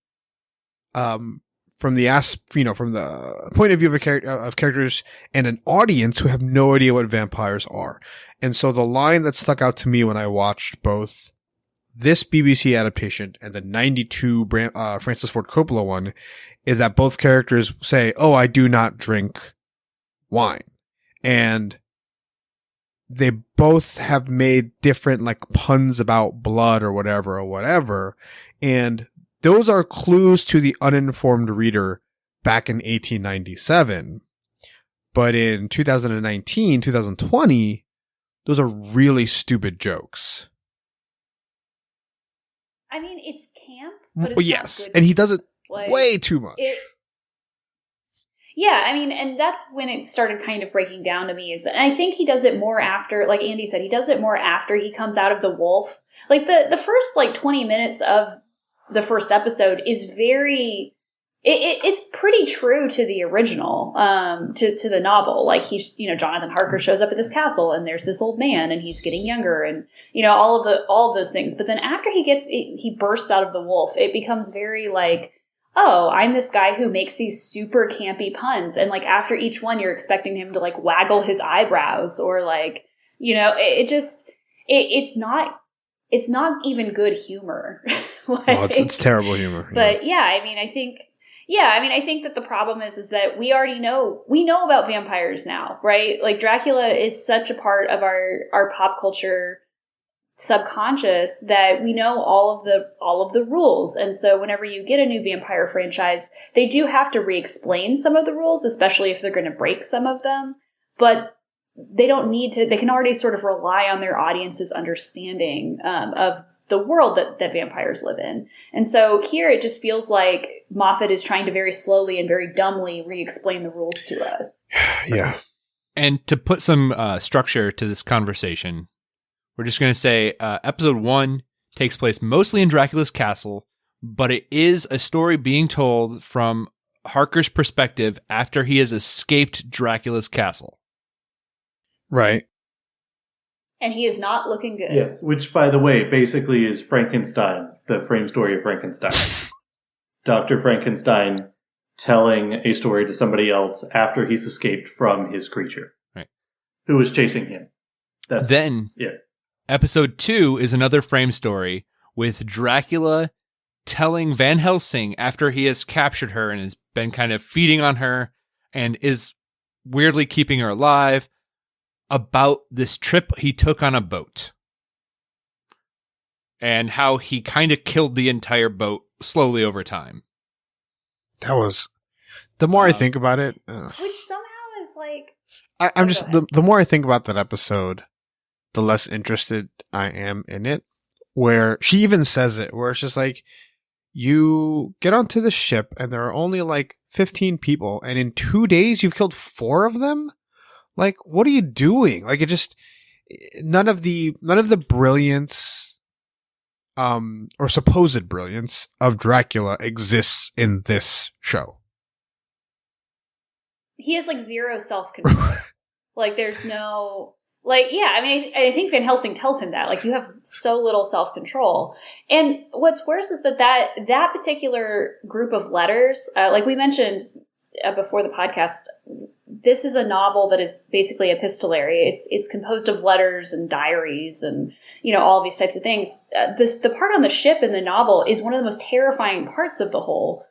from the point of view of characters and an audience who have no idea what vampires are. And so the line that stuck out to me when I watched both this BBC adaptation and the 92 Francis Ford Coppola one is that both characters say, "Oh, I do not drink wine." And they both have made different like puns about blood or whatever. And those are clues to the uninformed reader back in 1897. But in 2019, 2020, those are really stupid jokes. I mean, it's camp, but it's yes, not good. And he does it Like, way too much. Yeah, I mean, and that's when it started kind of breaking down to me. And I think he does it more after, like Andy said, he does it more after he comes out of the wolf. Like the first like 20 minutes of the first episode is very, it's pretty true to the original, to the novel. Like Jonathan Harker shows up at this castle and there's this old man and he's getting younger and, all of those things. But then after he bursts out of the wolf, it becomes very like, oh, I'm this guy who makes these super campy puns. And like after each one, you're expecting him to like waggle his eyebrows or like, it's not even good humor. It's terrible humor. But I think that the problem is that we already know about vampires now, right? Like Dracula is such a part of our pop culture subconscious that we know all of the rules. And so whenever you get a new vampire franchise, they do have to re-explain some of the rules, especially if they're going to break some of them. But they don't need to. They can already sort of rely on their audience's understanding of the world that vampires live in. And so here it just feels like Moffat is trying to very slowly and very dumbly re-explain the rules to us. Yeah. And to put some structure to this conversation, we're just going to say episode 1 takes place mostly in Dracula's castle, but it is a story being told from Harker's perspective after he has escaped Dracula's castle. Right. And he is not looking good. Yes, which, by the way, basically is Frankenstein, the frame story of Frankenstein. Dr. Frankenstein telling a story to somebody else after he's escaped from his creature. Right. Who was chasing him. Episode 2 is another frame story with Dracula telling Van Helsing after he has captured her and has been kind of feeding on her and is weirdly keeping her alive about this trip he took on a boat and how he kind of killed the entire boat slowly over time. That was, the more I think about it, which somehow is like, I'm just, the more I think about that episode, the less interested I am in it, where she even says it, where it's just like, you get onto the ship and there are only like 15 people and in 2 days you've killed 4 of them? Like, what are you doing? Like, it just, none of the brilliance, or supposed brilliance of Dracula exists in this show. He has like zero self-control. Like, there's no, like, yeah, I mean, I think Van Helsing tells him that, like, you have so little self-control. And what's worse is that particular group of letters, like we mentioned before the podcast, this is a novel that is basically epistolary. It's composed of letters and diaries and, all these types of things. The part on the ship in the novel is one of the most terrifying parts of the whole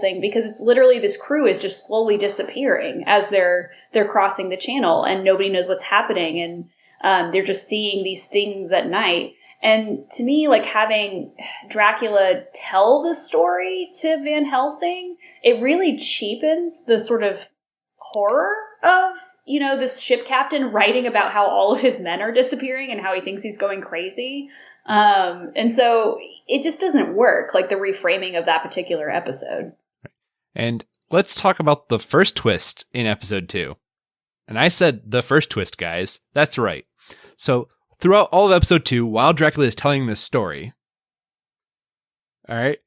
thing, because it's literally this crew is just slowly disappearing as they're crossing the channel and nobody knows what's happening. And they're just seeing these things at night. And to me, like, having Dracula tell the story to Van Helsing, it really cheapens the sort of horror of, this ship captain writing about how all of his men are disappearing and how he thinks he's going crazy. And so it just doesn't work, like the reframing of that particular episode. And let's talk about the first twist in episode 2. And I said the first twist, guys. That's right. So throughout all of episode 2, while Dracula is telling this story, all right,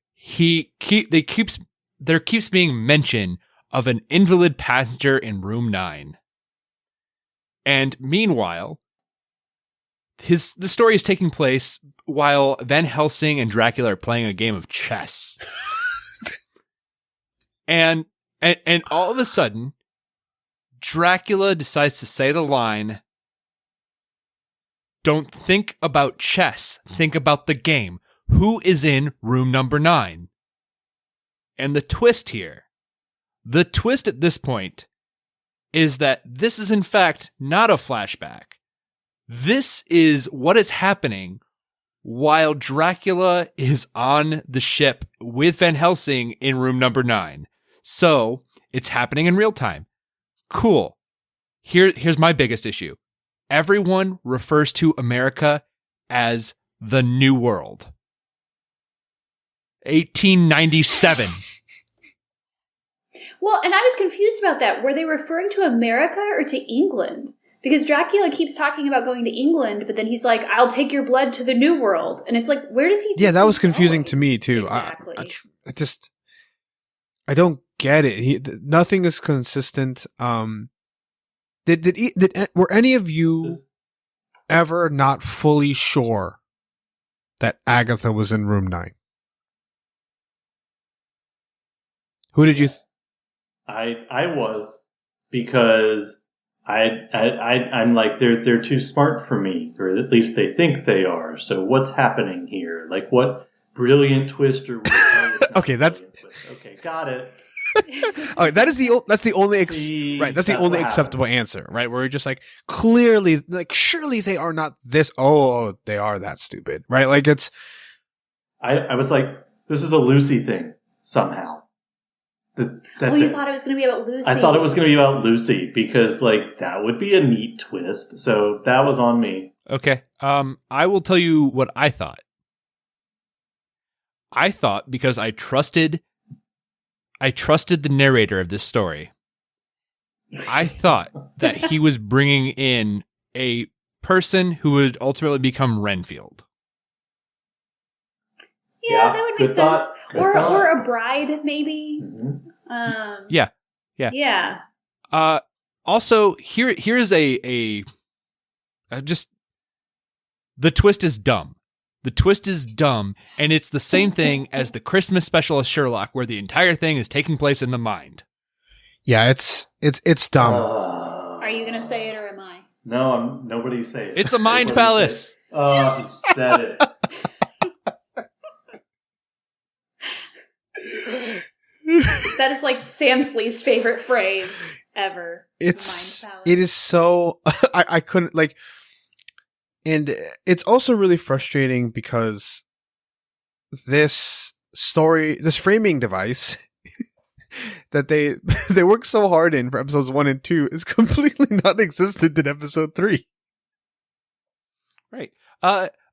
there keeps being mention of an invalid passenger in room 9. And meanwhile, the story is taking place while Van Helsing and Dracula are playing a game of chess. and all of a sudden, Dracula decides to say the line, "Don't think about chess, think about the game. Who is in room number 9? And the twist at this point is that this is in fact not a flashback. This is what is happening while Dracula is on the ship with Van Helsing in room number 9. So it's happening in real time. Cool. Here's my biggest issue. Everyone refers to America as the New World. 1897. Well, and I was confused about that. Were they referring to America or to England? Because Dracula keeps talking about going to England, but then he's like, "I'll take your blood to the New World." And it's like, where does he Yeah, that was confusing to me, too. Exactly. I don't get it. Nothing is consistent. Were any of you ever not fully sure that Agatha was in room 9? Who did you? I was, because I'm like, they're too smart for me, or at least they think they are. So what's happening here? Like, what brilliant twist are we? Okay, that's okay. Got it. Okay, that's the only right. That's the only acceptable answer, right? Where you're just like, clearly, like, surely they are not this. Oh, they are that stupid, right? Like, it's. I was like, this is a Lucy thing somehow. That's you thought it was going to be about Lucy. I thought it was going to be about Lucy, because like that would be a neat twist. So that was on me. Okay. I will tell you what I thought. I thought, because I trusted the narrator of this story, I thought that he was bringing in a person who would ultimately become Renfield. Yeah, that would make sense. Or a bride, maybe. Mm-hmm. Yeah. Also, here's a just, the twist is dumb. The twist is dumb, and it's the same thing as the Christmas special of Sherlock, where the entire thing is taking place in the mind. Yeah, it's dumb. Are you gonna say it, or am I? No, nobody say it. It's a mind palace. Oh, he said it. That is like Sam's least favorite phrase ever. It is so I couldn't like, and it's also really frustrating because this framing device that they work so hard in for episodes 1 and 2 is completely non-existent in episode 3. Right.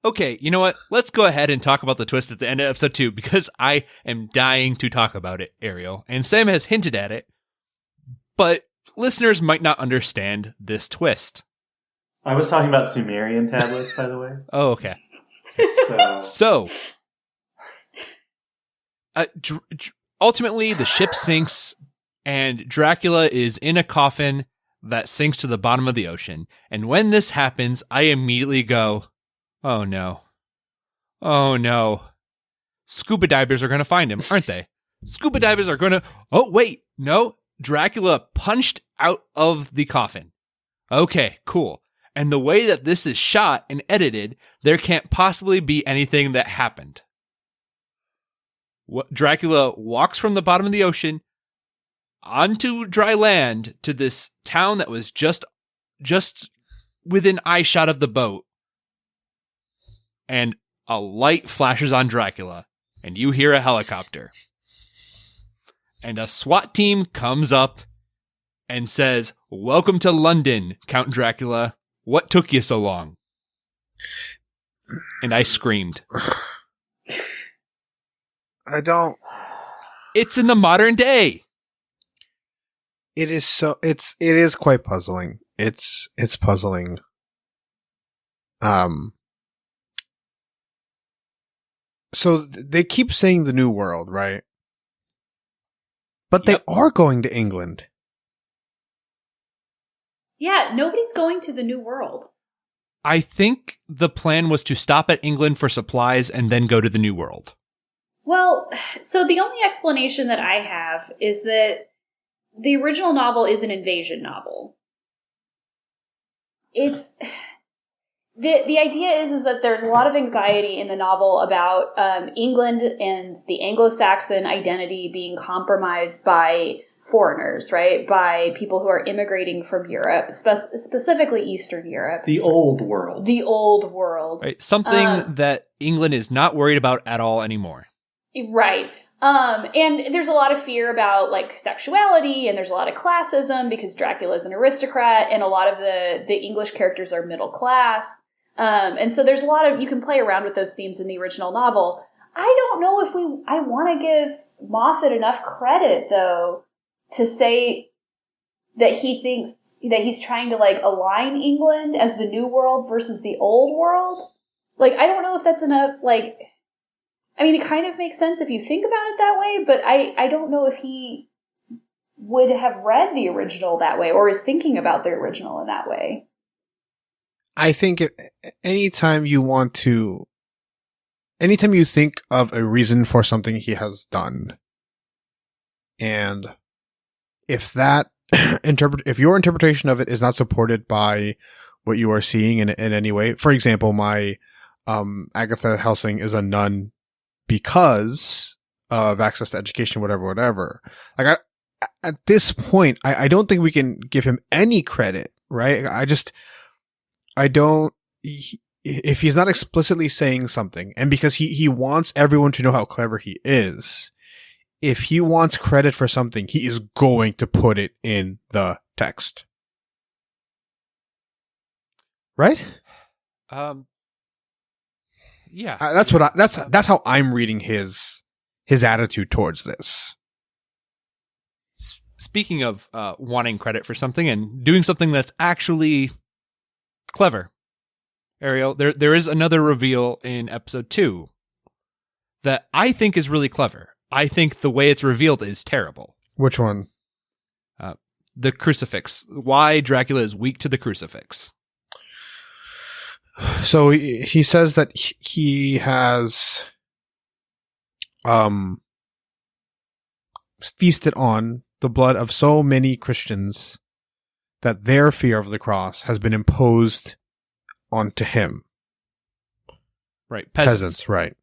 Okay, you know what? Let's go ahead and talk about the twist at the end of episode 2, because I am dying to talk about it, Ariel. And Sam has hinted at it, but listeners might not understand this twist. I was talking about Sumerian tablets, by the way. Oh, okay. So ultimately, the ship sinks, and Dracula is in a coffin that sinks to the bottom of the ocean. And when this happens, I immediately go, oh no. Oh no. Scuba divers are going to find him, aren't they? Scuba divers are going to... Oh, wait. No. Dracula punched out of the coffin. Okay, cool. And the way that this is shot and edited, there can't possibly be anything that happened. Dracula walks from the bottom of the ocean onto dry land to this town that was just within eyeshot of the boat. And a light flashes on Dracula, and you hear a helicopter. And a SWAT team comes up and says, "Welcome to London, Count Dracula. What took you so long?" And I screamed. I don't... It's in the modern day. It is quite puzzling. It's puzzling. So they keep saying the New World, right? But they are going to England. Yeah, nobody's going to the New World. I think the plan was to stop at England for supplies and then go to the New World. Well, so the only explanation that I have is that the original novel is an invasion novel. It's the idea is that there's a lot of anxiety in the novel about England and the Anglo-Saxon identity being compromised by foreigners, right? By people who are immigrating from Europe, specifically Eastern Europe. The old world. The old world. Right. Something that England is not worried about at all anymore. Right. And there's a lot of fear about like sexuality, and there's a lot of classism because Dracula is an aristocrat, and a lot of the English characters are middle class. And so there's a lot of, you can play around with those themes in the original novel. I don't know if I want to give Moffat enough credit though to say that he thinks that he's trying to like align England as the new world versus the old world. Like, I don't know if that's enough, like, I mean, it kind of makes sense if you think about it that way, but I don't know if he would have read the original that way or is thinking about the original in that way. I think anytime you think of a reason for something he has done, and if that if your interpretation of it is not supported by what you are seeing in any way, for example, my Agatha Helsing is a nun because of access to education, whatever. Like at this point, I don't think we can give him any credit, right? If he's not explicitly saying something, and because he wants everyone to know how clever he is, if he wants credit for something, he is going to put it in the text. Right? Yeah. That's how I'm reading his attitude towards this. Speaking of wanting credit for something and doing something that's actually clever, Ariel, there is another reveal in episode 2 that I think is really clever. I think the way it's revealed is terrible. Which one? The crucifix. Why Dracula is weak to the crucifix. So he says that he has feasted on the blood of so many Christians that their fear of the cross has been imposed onto him. Right. Peasants, right.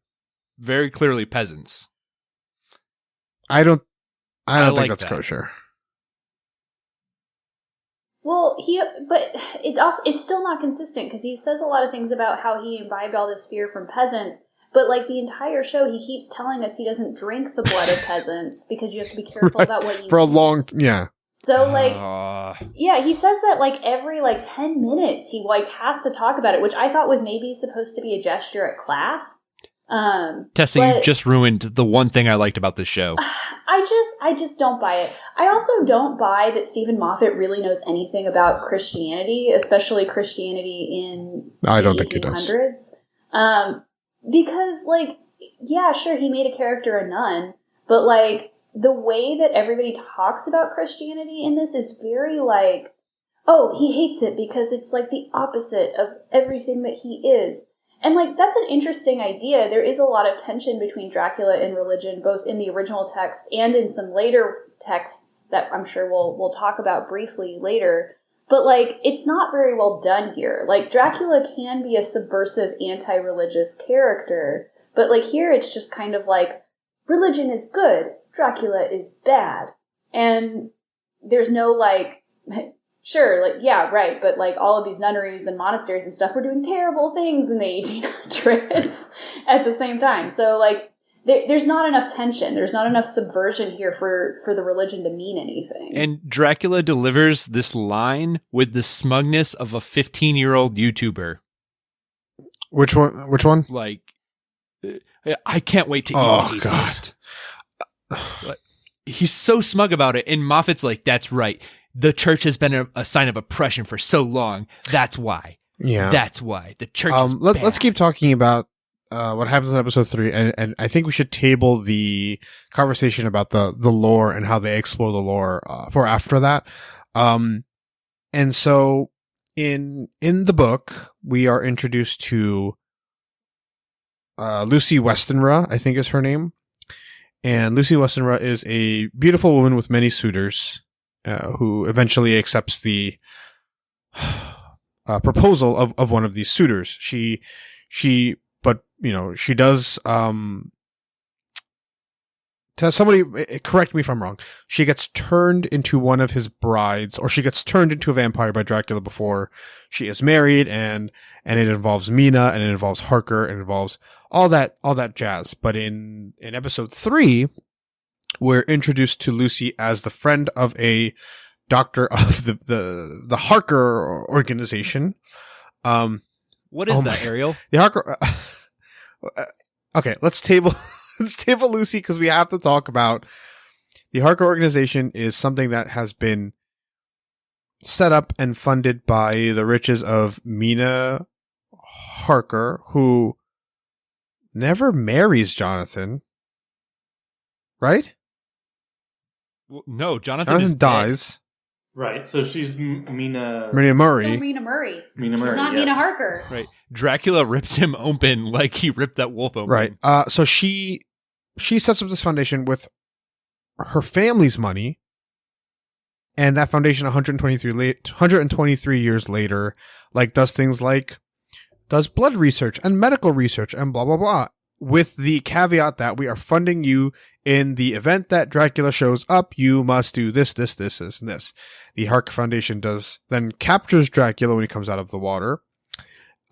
Very clearly peasants. I don't think like that's that. kosher. Well, it's still not consistent because he says a lot of things about how he imbibed all this fear from peasants, but like the entire show, he keeps telling us he doesn't drink the blood of peasants because you have to be careful about what you for a eat. yeah. So like, yeah, he says that like every like 10 minutes he like has to talk about it, which I thought was maybe supposed to be a gesture at class. Tessa, you just ruined the one thing I liked about this show. I just don't buy it. I also don't buy that Stephen Moffat really knows anything about Christianity, especially Christianity in I don't the think he does. 1800s. Because like, yeah, sure, he made a character a nun, but like the way that everybody talks about Christianity in this is very like, oh, he hates it because it's like the opposite of everything that he is. And, like, that's an interesting idea. There is a lot of tension between Dracula and religion, both in the original text and in some later texts that I'm sure we'll talk about briefly later. But, like, it's not very well done here. Like, Dracula can be a subversive, anti-religious character, but, like, here it's just kind of like, religion is good, Dracula is bad. And there's no, like... Sure, like, yeah, right, but, like, all of these nunneries and monasteries and stuff were doing terrible things in the 1800s at the same time. So, like, there's not enough tension. There's not enough subversion here for the religion to mean anything. And Dracula delivers this line with the smugness of a 15-year-old YouTuber. Which one? Like, I can't wait to eat Oh, atheist. God. He's so smug about it, and Moffat's like, that's right. The church has been a sign of oppression for so long. That's why. Yeah. That's why. The church is bad. Let's keep talking about what happens in episode 3, and I think we should table the conversation about the lore and how they explore the lore for after that. And so in the book, we are introduced to Lucy Westenra, I think is her name. And Lucy Westenra is a beautiful woman with many suitors, who eventually accepts the proposal of one of these suitors. But she does, somebody correct me if I'm wrong. She gets turned into one of his brides, or she gets turned into a vampire by Dracula before she is married, and it involves Mina, and it involves Harker, and it involves all that jazz. But in episode 3, we're introduced to Lucy as the friend of a doctor of the Harker organization. What is that, Ariel? The Harker. Okay, let's table Lucy, because we have to talk about the Harker organization. Is something that has been set up and funded by the riches of Mina Harker, who never marries Jonathan, right? Well, no, Jonathan dies. Dead. Right, so she's Mina Murray. Still Mina Murray. Mina Murray. She's not yes. Mina Harker. Right. Dracula rips him open like he ripped that wolf open. Right. So she sets up this foundation with her family's money, and that foundation 123 years later, does things like does blood research and medical research and blah blah blah, with the caveat that we are funding you in the event that Dracula shows up. You must do this, and this. The Harker Foundation then captures Dracula when he comes out of the water.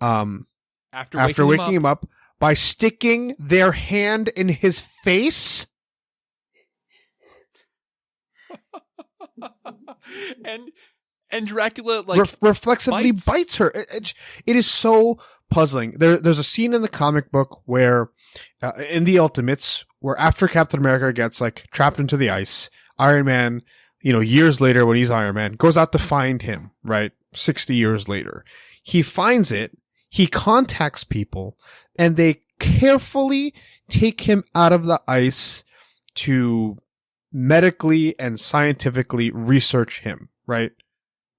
After waking him up by sticking their hand in his face. and Dracula reflexively bites her. It is so puzzling. There's a scene in the comic book where in the Ultimates, where after Captain America gets trapped into the ice, Iron Man, years later when he's Iron Man, goes out to find him, right? 60 years later. He finds it, he contacts people, and they carefully take him out of the ice to medically and scientifically research him, right?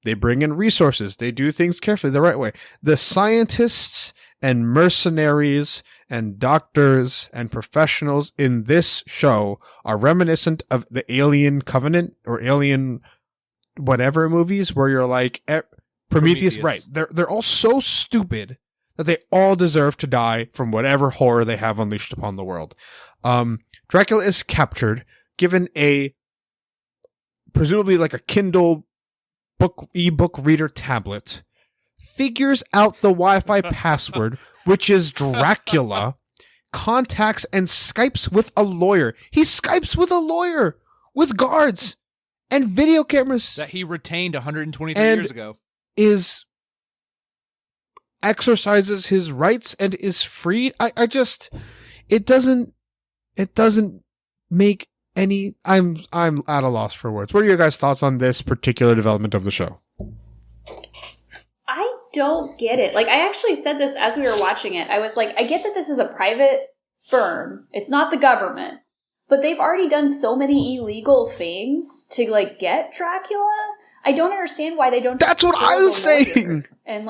They bring in resources. They do things carefully the right way. The scientists and mercenaries and doctors and professionals in this show are reminiscent of the Alien Covenant or Alien whatever movies, where you're like Prometheus. Right. They're all so stupid that they all deserve to die from whatever horror they have unleashed upon the world. Dracula is captured, given presumably a Kindle ebook reader tablet, figures out the Wi-Fi password, which is Dracula, contacts and Skypes with a lawyer. He Skypes with a lawyer with guards and video cameras that he retained 123 years ago. Exercises his rights and is freed. It doesn't make any. I'm at a loss for words. What are your guys' thoughts on this particular development of the show? I don't get it. I actually said this as we were watching it. I was like, I get that this is a private firm. It's not the government. But they've already done so many illegal things to get Dracula. I don't understand why they don't. That's what I was saying. And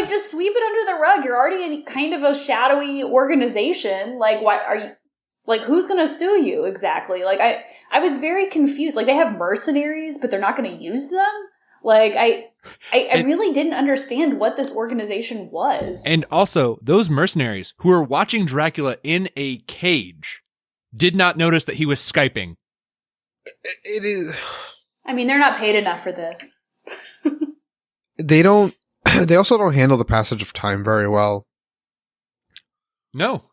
just sweep it under the rug. You're already in kind of a shadowy organization. Why are you? Who's going to sue you exactly? I was very confused. They have mercenaries, but they're not going to use them. I really didn't understand what this organization was. And also, those mercenaries who were watching Dracula in a cage did not notice that he was Skyping. It is. I mean, they're not paid enough for this. They don't. They also don't handle the passage of time very well. No.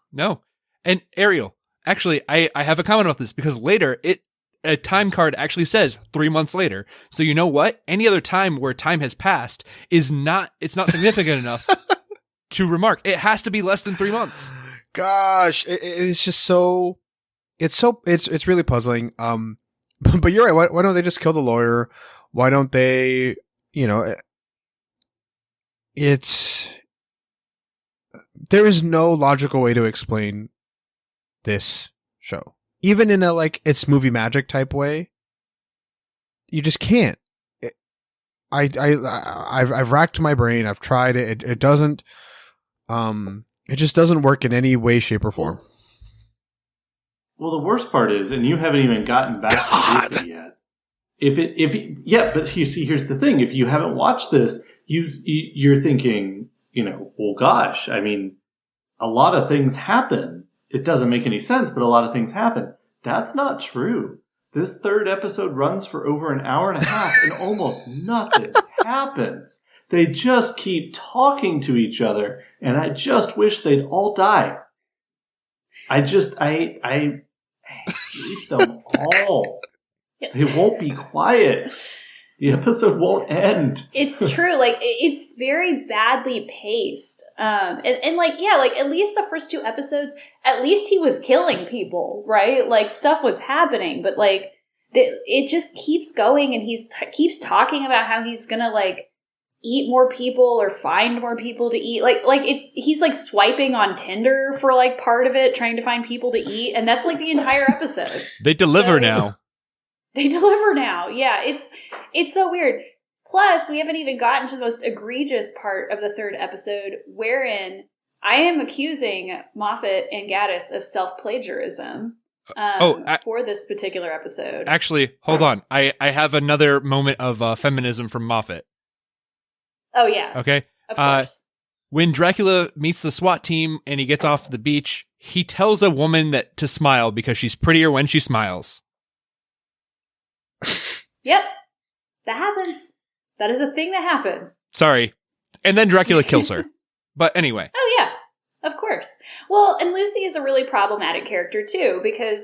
And Ariel, actually, I have a comment about this, because later a time card actually says 3 months later. So you know what? Any other time where time has passed it's not significant enough to remark. It has to be less than 3 months. Gosh, it's just so. It's really puzzling. But you're right. Why don't they just kill the lawyer? Why don't they? It's there is no logical way to explain this show. Even in a, like, it's movie magic type way, you just can't. I've racked my brain. I've tried it. It doesn't, it just doesn't work in any way, shape, or form. Well, the worst part is, and you haven't even gotten back to Lucy yet. Yeah, but you see, here's the thing. If you haven't watched this, you're thinking, well, gosh, I mean, a lot of things happen. It doesn't make any sense, but a lot of things happen. That's not true. This third episode runs for over an hour and a half, and almost nothing happens. They just keep talking to each other, and I just wish they'd all die. I hate them all. They won't be quiet. The episode won't end. It's true. Like, it's very badly paced. And like, yeah, like, at least the first 2 episodes, at least he was killing people, right? Like, stuff was happening, but like, it just keeps going, and keeps talking about how he's gonna, like, eat more people or find more people to eat. He's like swiping on Tinder for like part of it, trying to find people to eat, and that's like the entire episode. They deliver now. They deliver now. Yeah, it's so weird. Plus, we haven't even gotten to the most egregious part of the third episode, wherein I am accusing Moffat and Gaddis of self-plagiarism for this particular episode. Actually, hold on. I have another moment of feminism from Moffat. Oh, yeah. Okay. Of course. When Dracula meets the SWAT team and he gets off the beach, he tells a woman to smile because she's prettier when she smiles. Yep. That happens. That is a thing that happens. Sorry. And then Dracula kills her. But anyway. Oh, yeah. Of course. Well, and Lucy is a really problematic character, too, because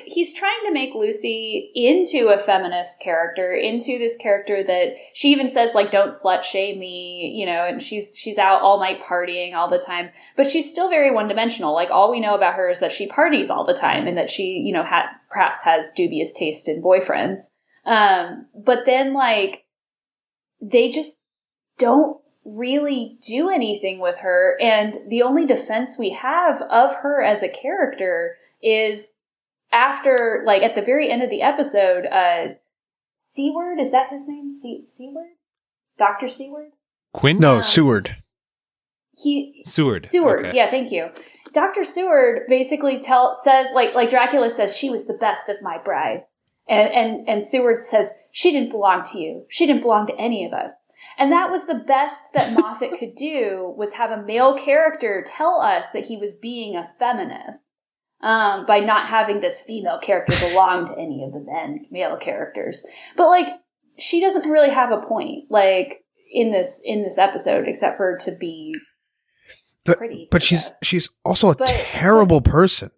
he's trying to make Lucy into a feminist character, into this character that she even says, like, don't slut shame me, and she's out all night partying all the time, but she's still very one-dimensional. Like, all we know about her is that she parties all the time, and that she, perhaps has dubious taste in boyfriends. But then, like, they just don't really do anything with her, and the only defense we have of her as a character is after, like, at the very end of the episode, Seward, is that his name? Seward? Dr. Seward? Quinn? No, Seward. Seward. Okay. Yeah, thank you. Dr. Seward basically says, like Dracula says, she was the best of my brides. And Seward says, she didn't belong to you. She didn't belong to any of us. And that was the best that Moffat could do, was have a male character tell us that he was being a feminist. By not having this female character belong to any of the male characters. But, like, she doesn't really have a point, like, in this episode, except for to be pretty. But she's also a terrible person.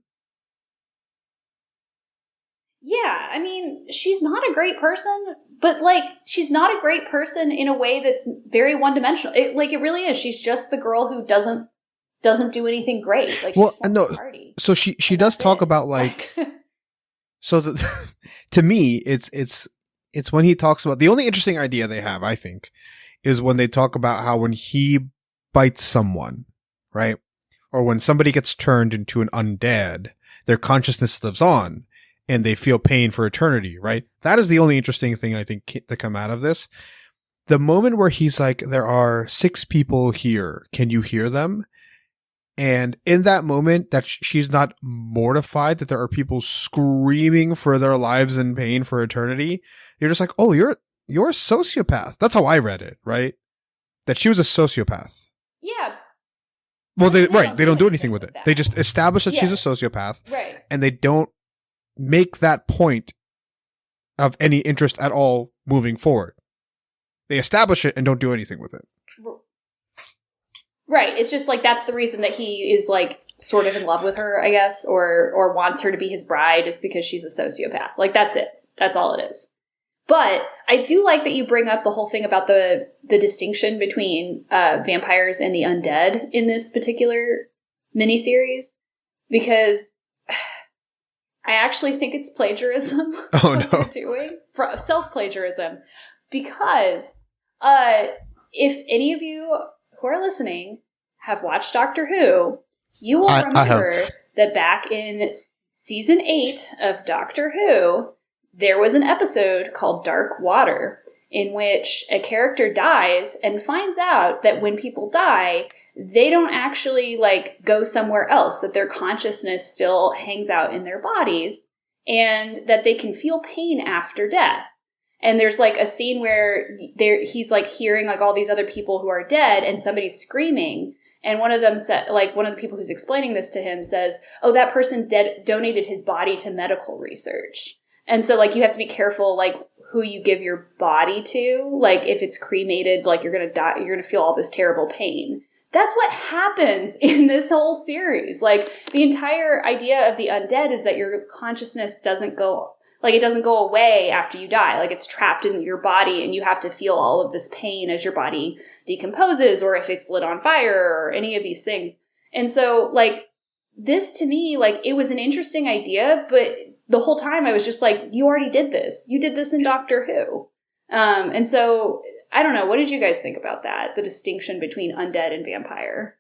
Yeah, I mean, she's not a great person, but, like, she's not a great person in a way that's very one-dimensional. It really is. She's just the girl who doesn't do anything great. Like, well, no. So she does talk about, like, so to me, it's when he talks about, the only interesting idea they have, I think, is when they talk about how when he bites someone, right? Or when somebody gets turned into an undead, their consciousness lives on and they feel pain for eternity, right? That is the only interesting thing I think to come out of this. The moment where he's like, there are 6 people here. Can you hear them? And in that moment, that she's not mortified that there are people screaming for their lives in pain for eternity. You're just like, oh, you're a sociopath. That's how I read it, right? That she was a sociopath. Yeah. Well, they don't do anything with it. They just establish that she's a sociopath, right? And they don't make that point of any interest at all moving forward. They establish it and don't do anything with it. Right. It's just like, that's the reason that he is, like, sort of in love with her, I guess, or wants her to be his bride, is because she's a sociopath. Like, that's it. That's all it is. But I do like that you bring up the whole thing about the distinction between vampires and the undead in this particular miniseries, because I actually think it's plagiarism. Oh, no. What they're doing. Self-plagiarism. Because if any of you who are listening have watched Doctor Who, you will remember that back in season 8 of Doctor Who, there was an episode called Dark Water, in which a character dies and finds out that when people die, they don't actually like go somewhere else, that their consciousness still hangs out in their bodies, and that they can feel pain after death. And there's like a scene where he's like hearing like all these other people who are dead and somebody's screaming. And one of them said, like one of the people who's explaining this to him says, oh, that person donated his body to medical research. And so like you have to be careful like who you give your body to. Like if it's cremated, like you're going to die, you're going to feel all this terrible pain. That's what happens in this whole series. Like the entire idea of the undead is that your consciousness doesn't go, like it doesn't go away after you die. Like it's trapped in your body and you have to feel all of this pain as your body decomposes, or if it's lit on fire or any of these things. And so like this to me, like it was an interesting idea, but the whole time I was just like, you already did this. You did this in Doctor Who. And so I don't know. What did you guys think about that? The distinction between undead and vampire?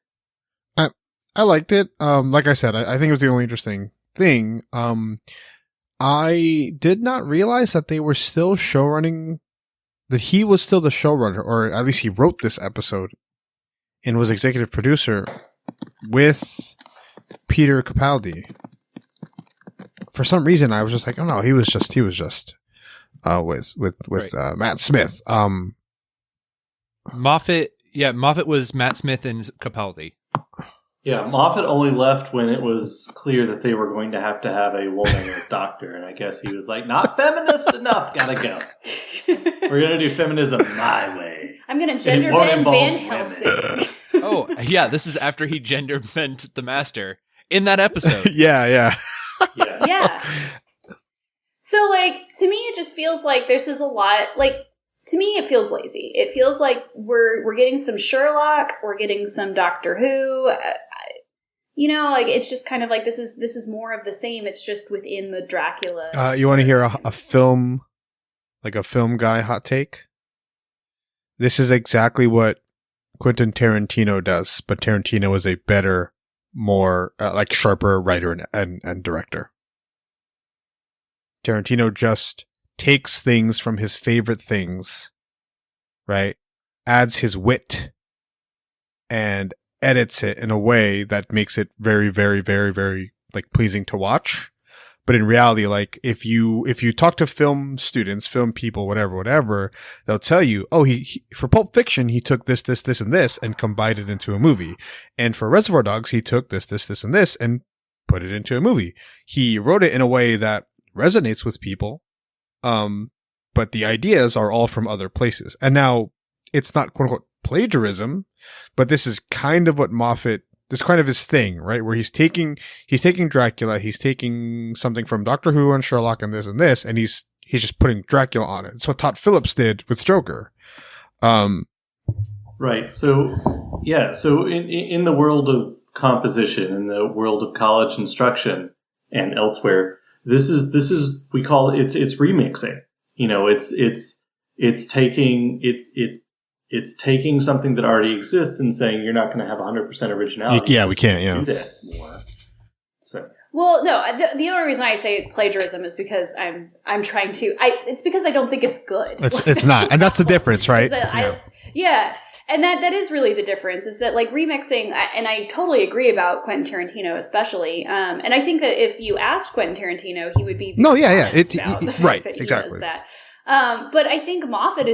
I liked it. Like I said, I think it was the only interesting thing. I did not realize that they were still showrunning, that he was still the showrunner, or at least he wrote this episode and was executive producer with Peter Capaldi. For some reason, I was just like, oh no, he was just with Right. Matt Smith. Moffat was Matt Smith and Capaldi. Yeah, Moffat only left when it was clear that they were going to have a woman as doctor, and I guess he was like, not feminist enough, gotta go. We're gonna do feminism my way. I'm gonna gender won't bend involve Van women. Helsing. Oh, yeah, this is after he gender bent the master in that episode. Yeah. Yeah. Yeah. So, like, to me, it just feels like this is a lot. Like, to me, it feels lazy. It feels like we're getting some Sherlock, we're getting some Doctor Who. You know, like it's just kind of like this is more of the same. It's just within the Dracula. You want to hear a film, like a film guy hot take? This is exactly what Quentin Tarantino does, but Tarantino is a better, more like sharper writer and director. Tarantino just takes things from his favorite things, right? Adds his wit and edits it in a way that makes it very, very, very, very like pleasing to watch. But in reality, like if you talk to film students, film people, whatever, they'll tell you, oh, he for Pulp Fiction, he took this, and this and combined it into a movie. And for Reservoir Dogs, he took this, and this and put it into a movie. He wrote it in a way that resonates with people. But the ideas are all from other places. And now it's not quote unquote plagiarism, but this is kind of what Moffat, this is kind of his thing, right? Where he's taking Dracula, he's taking something from Doctor Who and Sherlock and this, and he's just putting Dracula on it. It's what Todd Phillips did with Joker. Right. So, yeah. So in the world of composition, in the world of college instruction and elsewhere, this is we call it, it's remixing. You know, it's taking something that already exists and saying you're not going to have 100% originality. Yeah, we can't. Yeah. Do that more. So. Well, no. The only reason I say plagiarism is because I'm trying to. It's because I don't think it's good. It's not, and that's the difference, right? Yeah. And that is really the difference, is that like remixing, and I totally agree about Quentin Tarantino especially, and I think that if you asked Quentin Tarantino, he would be right, that he exactly. does that. But I think Moffat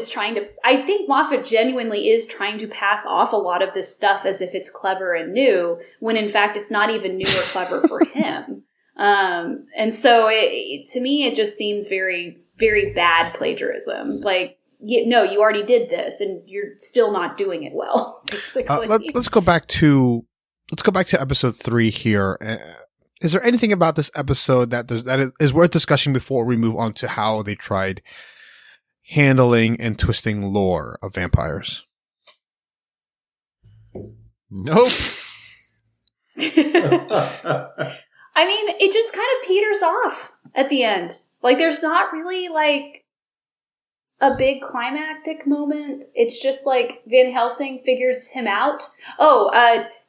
genuinely is trying to pass off a lot of this stuff as if it's clever and new, when in fact it's not even new or clever for him. And so to me, it just seems very, very bad plagiarism. Like, you already did this, and you're still not doing it well. Basically. Let's go back to episode 3 here. Is there anything about this episode that is worth discussing before we move on to how they tried handling and twisting lore of vampires? Nope. I mean, it just kind of peters off at the end. Like, there's not really like a big climactic moment. It's just like Van Helsing figures him out.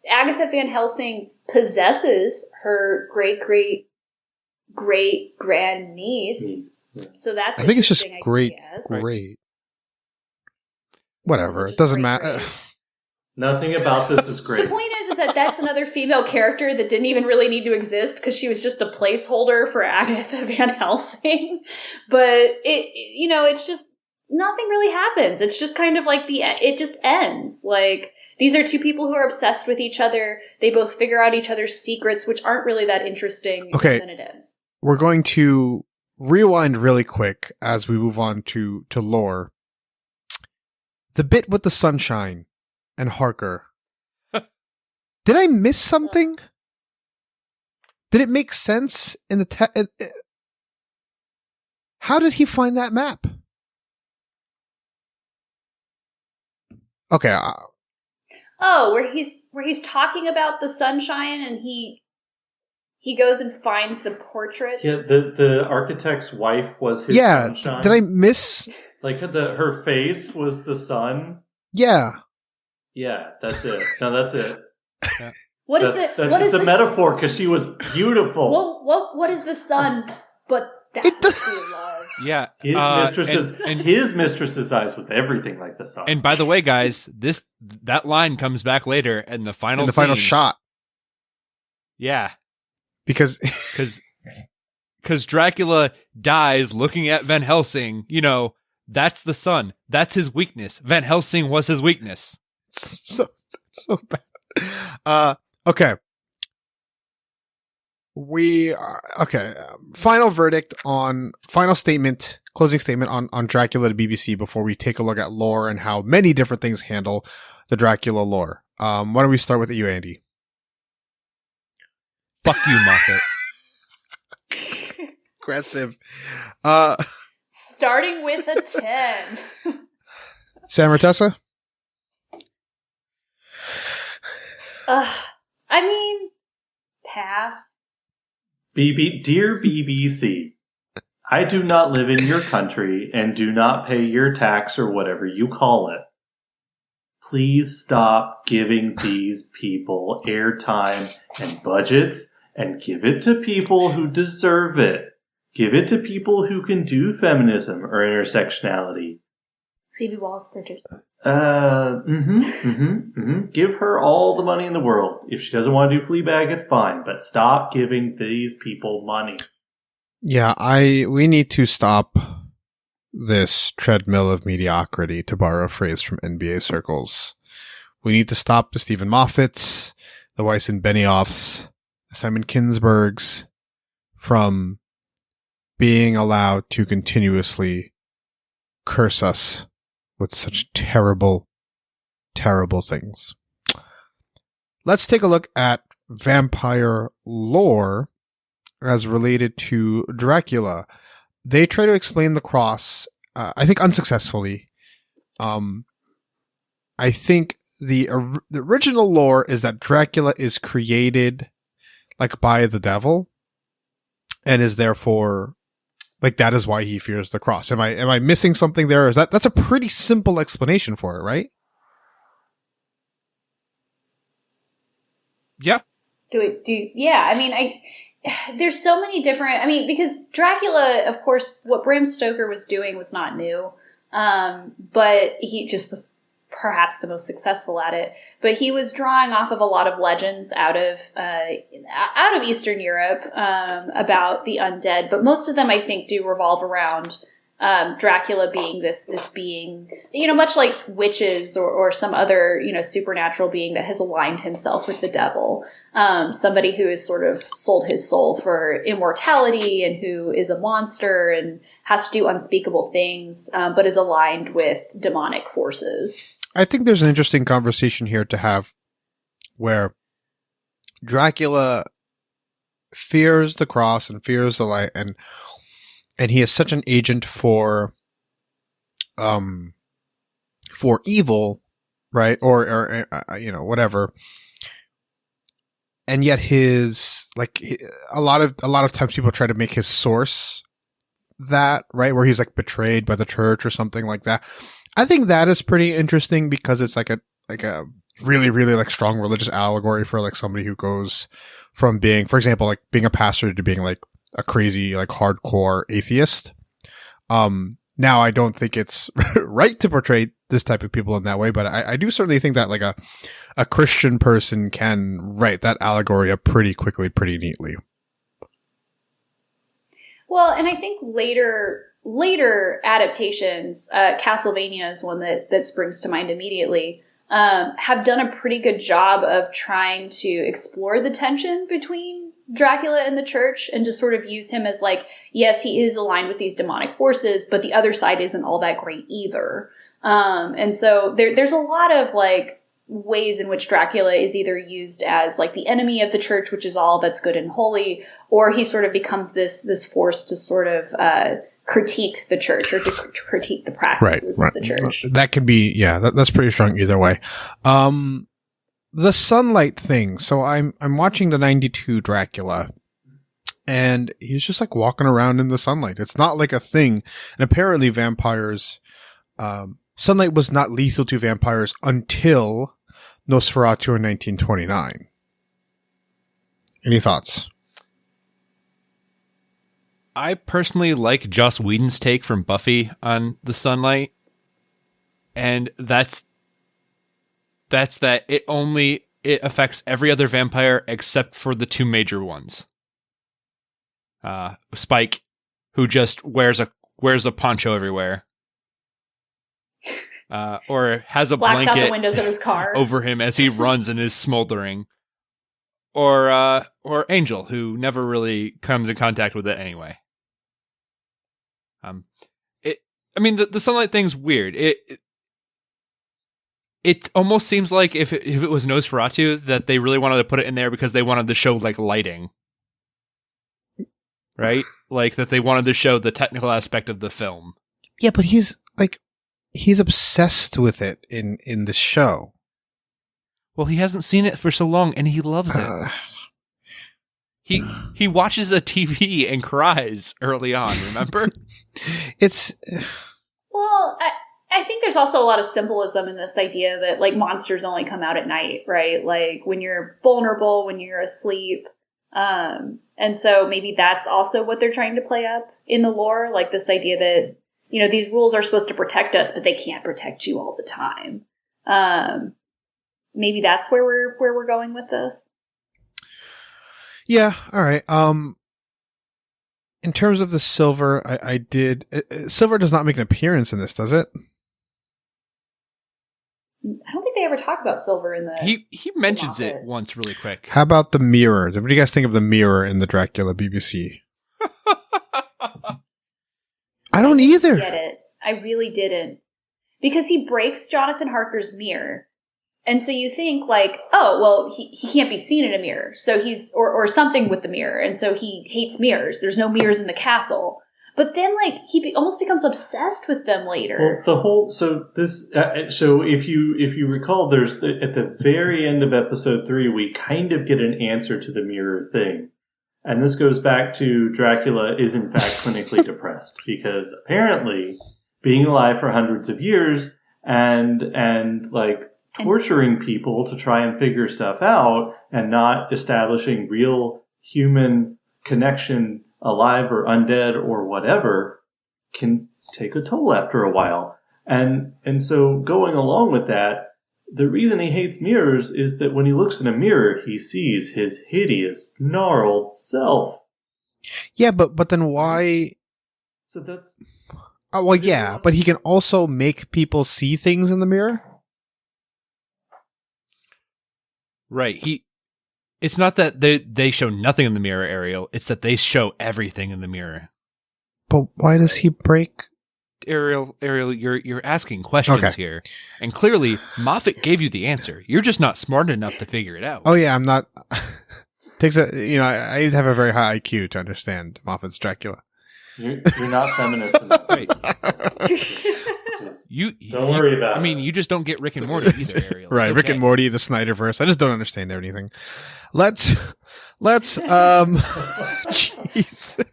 Agatha Van Helsing possesses her great-great-great-grandniece. Yeah. So that's I think it's just interesting, great. guess. Great. Whatever. Is it It just doesn't great, matter. great? Nothing about this is The great. point is that that's another female character that didn't even really need to exist because she was just a placeholder for Agatha Van Helsing. But it's just nothing really happens. It's just kind of like it just ends. Like, these are two people who are obsessed with each other. They both figure out each other's secrets, which aren't really that interesting. Okay. And then it ends. We're going to rewind really quick as we move on to lore. The bit with the sunshine and Harker. Did I miss something? Did it make sense in the how did he find that map? Okay. Where he's talking about the sunshine and he goes and finds the portraits. Yeah, the architect's wife was his yeah. sunshine. Did I miss? Like her face was the sun. Yeah. Yeah, that's it. No, that's it. What is It's a metaphor because she was beautiful. What is the sun? But that's true love. Yeah. His mistress's eyes was everything like the sun. And by the way, guys, that line comes back later in the final final shot. Yeah. Because Dracula dies looking at Van Helsing, that's the sun. That's his weakness. Van Helsing was his weakness. So bad. Okay. Final closing statement on Dracula to BBC before we take a look at lore and how many different things handle the Dracula lore. Why don't we start with you, Andy? Fuck you, Moffat. Aggressive. Starting with a 10. Sam or Tessa? Pass. Dear BBC, I do not live in your country and do not pay your tax or whatever you call it. Please stop giving these people airtime and budgets and give it to people who deserve it. Give it to people who can do feminism or intersectionality. Phoebe Waller-Bridge. Give her all the money in the world. If she doesn't want to do Fleabag, it's fine. But stop giving these people money. Yeah, we need to stop this treadmill of mediocrity, to borrow a phrase from NBA circles. We need to stop the Stephen Moffats, the Weiss and Benioffs, the Simon Kinbergs from being allowed to continuously curse us with such terrible, terrible things. Let's take a look at vampire lore as related to Dracula. They try to explain the cross, I think unsuccessfully. I think the original lore is that Dracula is created like by the devil and is therefore like that is why he fears the cross. Am I missing something there? Is that's a pretty simple explanation for it, right? Yeah. Yeah, there's so many different, because Dracula, of course, what Bram Stoker was doing was not new. But he just was perhaps the most successful at it. But he was drawing off of a lot of legends out of Eastern Europe, about the undead. But most of them, I think, do revolve around, Dracula being this being, much like witches or some other, supernatural being that has aligned himself with the devil. Somebody who has sort of sold his soul for immortality and who is a monster and has to do unspeakable things, but is aligned with demonic forces. I think there's an interesting conversation here to have where Dracula fears the cross and fears the light, and he is such an agent for evil, right? Or whatever. And yet his, like, a lot of times people try to make his source that, right? Where he's like betrayed by the church or something like that. I think that is pretty interesting because it's like a really, really like strong religious allegory for like somebody who goes from being, for example, like being a pastor to being like a crazy, like hardcore atheist. Now I don't think it's right to portray this type of people in that way, but I do certainly think that like a Christian person can write that allegory up pretty quickly, pretty neatly. Well, and I think later adaptations, Castlevania is one that springs to mind immediately, have done a pretty good job of trying to explore the tension between Dracula and the church and just sort of use him as like, yes, he is aligned with these demonic forces, but the other side isn't all that great either. And so there's a lot of like ways in which Dracula is either used as like the enemy of the church, which is all that's good and holy, or he sort of becomes this force to sort of critique the church or to critique the practices of the church. That can be, yeah, that's pretty strong either way. The sunlight thing. So I'm watching the 92 Dracula, and he's just like walking around in the sunlight. It's not like a thing. And apparently vampires, sunlight was not lethal to vampires until Nosferatu in 1929. Any thoughts? I personally like Joss Whedon's take from Buffy on the sunlight. And that's that it affects every other vampire except for the two major ones. Spike, who just wears a poncho everywhere. Or has a blacks blanket out the windows of his car over him as he runs and is smoldering. Or Angel, who never really comes in contact with it anyway. The sunlight thing's weird. It almost seems like if it was Nosferatu, that they really wanted to put it in there because they wanted to show like lighting. Right? Like that they wanted to show the technical aspect of the film. Yeah, but he's obsessed with it in the show. Well, he hasn't seen it for so long and he loves it. He watches a TV and cries early on, remember? Well, I think there's also a lot of symbolism in this idea that like monsters only come out at night, right? Like when you're vulnerable, when you're asleep. And so maybe that's also what they're trying to play up in the lore, like this idea that, you know, these rules are supposed to protect us, but they can't protect you all the time. Maybe that's where we're going with this. Yeah. All right. In terms of the silver, silver does not make an appearance in this, does it? I don't think they ever talk about silver in the. He mentions it once, really quick. How about the mirror? What do you guys think of the mirror in the Dracula BBC? I don't either. Get it? I really didn't, because he breaks Jonathan Harker's mirror, and so you think like, oh well, he can't be seen in a mirror, so he's or something with the mirror, and so he hates mirrors. There's no mirrors in the castle. But then, like, he almost becomes obsessed with them later. Well, so if you recall, there's at the very end of episode 3, we kind of get an answer to the mirror thing, and this goes back to Dracula is in fact clinically depressed, because apparently being alive for hundreds of years and like torturing people to try and figure stuff out and not establishing real human connection, alive or undead or whatever, can take a toll after a while. And so going along with that, the reason he hates mirrors is that when he looks in a mirror, he sees his hideous, gnarled self. Yeah, but then why? So that's... Oh, well, yeah, but he can also make people see things in the mirror? Right, it's not that they show nothing in the mirror, Ariel. It's that they show everything in the mirror. But why does he break? Ariel, you're asking questions here. And clearly, Moffat gave you the answer. You're just not smart enough to figure it out. Oh yeah, I'm not. I have a very high IQ to understand Moffat's Dracula. You're not feminist enough. Right. Don't worry about it. I mean, you just don't get Rick and Morty either, Ariel. Right, okay. Rick and Morty, the Snyderverse. I just don't understand everything. Let's jeez.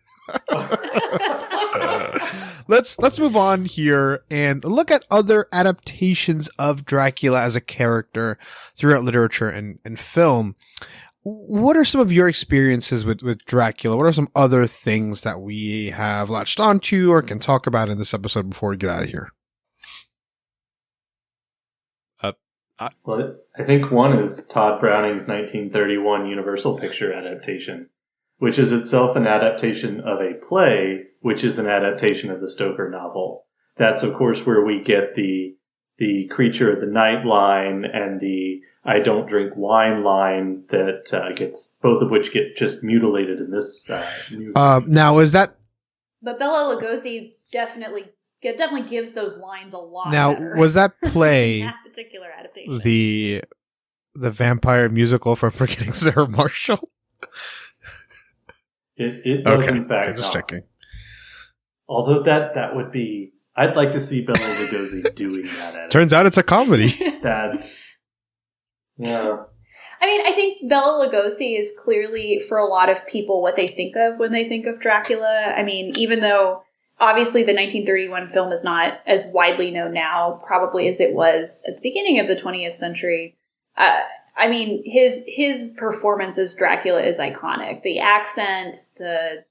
let's move on here and look at other adaptations of Dracula as a character throughout literature and film. What are some of your experiences with Dracula? What are some other things that we have latched onto or can talk about in this episode before we get out of here? Well, I think one is Todd Browning's 1931 Universal Picture adaptation, which is itself an adaptation of a play, which is an adaptation of the Stoker novel. That's, of course, where we get the creature of the night line and the I don't drink wine line that gets, both of which get just mutilated in this new. Now, is that... But Bela Lugosi definitely gives those lines a lot better. Was that play that particular adaptation the vampire musical from Forgetting Sarah Marshall? It does, okay. In fact, just not. checking. Although that would be, I'd like to see Bela Lugosi doing that. Turns out it's a comedy. That's, yeah. I mean, I think Bela Lugosi is clearly, for a lot of people, what they think of when they think of Dracula. I mean, even though obviously the 1931 film is not as widely known now, probably as it was at the beginning of the 20th century. I mean, his performance as Dracula is iconic. The accent, the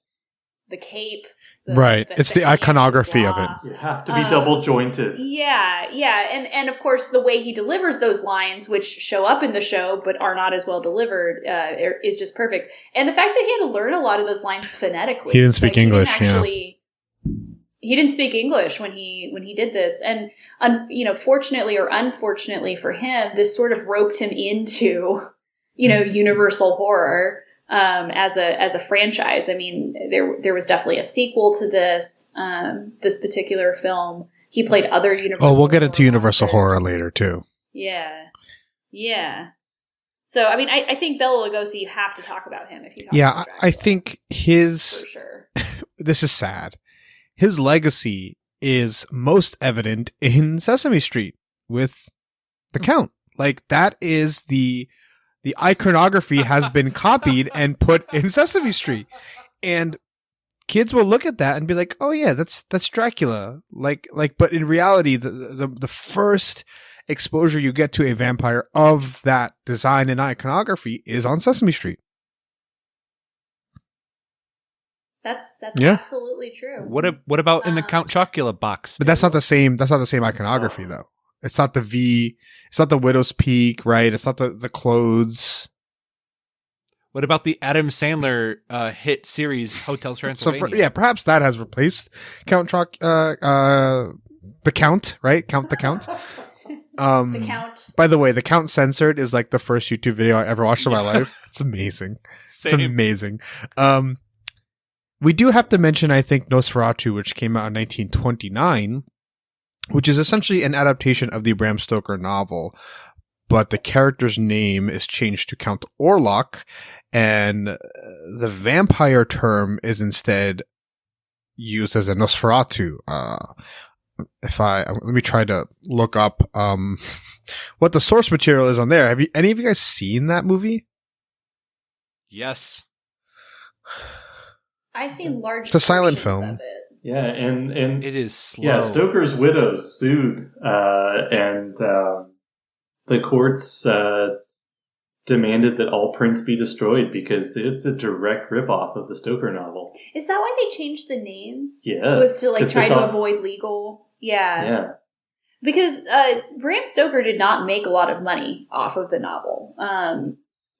cape. Right. It's the iconography of it. You have to be double jointed. Yeah. And of course, the way he delivers those lines, which show up in the show but are not as well delivered, is just perfect. And the fact that he had to learn a lot of those lines phonetically. He didn't speak English, He didn't speak English when he did this. And, fortunately or unfortunately for him, this sort of roped him into, Universal horror. As a franchise. I mean, there was definitely a sequel to this particular film. He played other Universal. Oh, we'll get into Universal horror horror later too. Yeah. So, I mean, I think Bela Lugosi, you have to talk about him if you talk about Dracula. I think his. For sure. This is sad. His legacy is most evident in Sesame Street with the Count. Like, that is the iconography has been copied and put in Sesame Street. And kids will look at that and be like, oh yeah, that's Dracula. Like, but in reality, the first exposure you get to a vampire of that design and iconography is on Sesame Street. That's absolutely true. What about in the Count Chocula box? But that's not the same iconography though. It's not the V. It's not the Widow's Peak, right? It's not the clothes. What about the Adam Sandler hit series Hotel Transylvania? So perhaps that has replaced Count the Count, right? Count the Count. The Count. By the way, the Count Censored is like the first YouTube video I ever watched in my life. It's amazing. Same. It's amazing. We do have to mention, I think, Nosferatu, which came out in 1929. Which is essentially an adaptation of the Bram Stoker novel, but the character's name is changed to Count Orlok, and the vampire term is instead used as a Nosferatu. Let me try to look up what the source material is on there. Have any of you guys seen that movie? Yes. I've seen large. It's a silent portions film. of it. Yeah, and it is slow. Yeah, Stoker's widows sued, and the courts demanded that all prints be destroyed because it's a direct ripoff of the Stoker novel. Is that why they changed the names? Yes. Was to try to avoid legal? Yeah. Because Bram Stoker did not make a lot of money off of the novel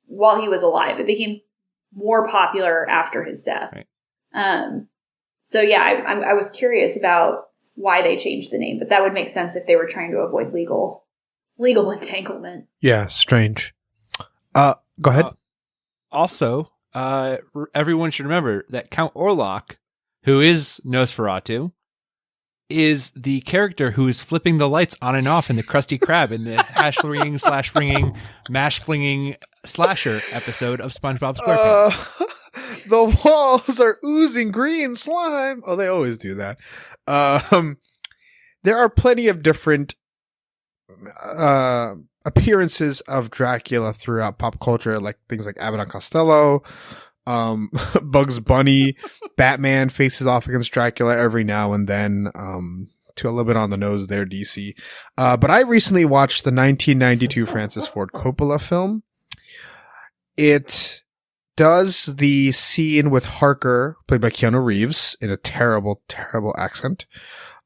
while he was alive. It became more popular after his death. Right. So yeah, I was curious about why they changed the name, but that would make sense if they were trying to avoid legal entanglements. Yeah, strange. Go ahead. Also, everyone should remember that Count Orlok, who is Nosferatu, is the character who is flipping the lights on and off in the Krusty Krab in the hash-ringing, mash-flinging slasher episode of SpongeBob SquarePants. The walls are oozing green slime. Oh, they always do that. There are plenty of different appearances of Dracula throughout pop culture, like things like Abbott and Costello, Bugs Bunny, Batman faces off against Dracula every now and then. To a little bit on the nose there, DC. But I recently watched the 1992 Francis Ford Coppola film. It does the scene with Harker, played by Keanu Reeves, in a terrible, terrible accent.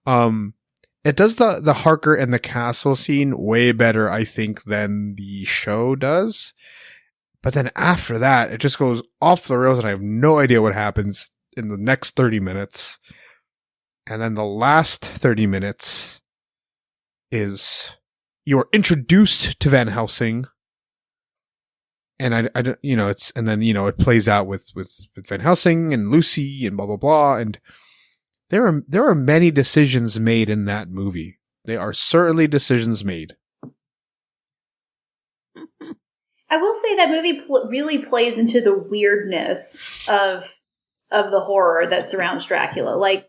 It does the Harker and the castle scene way better, I think, than the show does. But then after that, it just goes off the rails and I have no idea what happens in the next 30 minutes. And then the last 30 minutes is you are introduced to Van Helsing. And I don't, it's, and then, it plays out with Van Helsing and Lucy and blah, blah, blah. And there are many decisions made in that movie. They are certainly decisions made. I will say that movie really plays into the weirdness of the horror that surrounds Dracula. Like,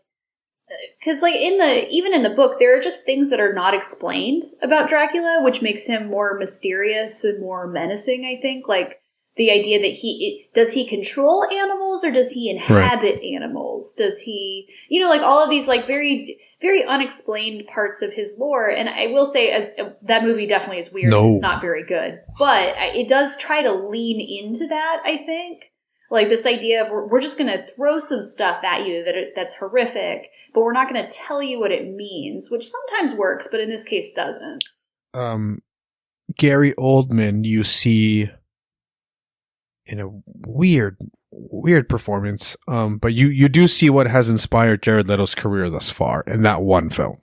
because like even in the book, there are just things that are not explained about Dracula, which makes him more mysterious and more menacing, I think. Like the idea that does he control animals or does he inhabit animals? Does he, like all of these like very, very unexplained parts of his lore. And I will say that movie definitely is weird. No. It's not very good, but it does try to lean into that, I think. Like this idea of we're just going to throw some stuff at you that's horrific, but we're not going to tell you what it means, which sometimes works, but in this case doesn't. Gary Oldman, you see in a weird performance. But you do see what has inspired Jared Leto's career thus far in that one film.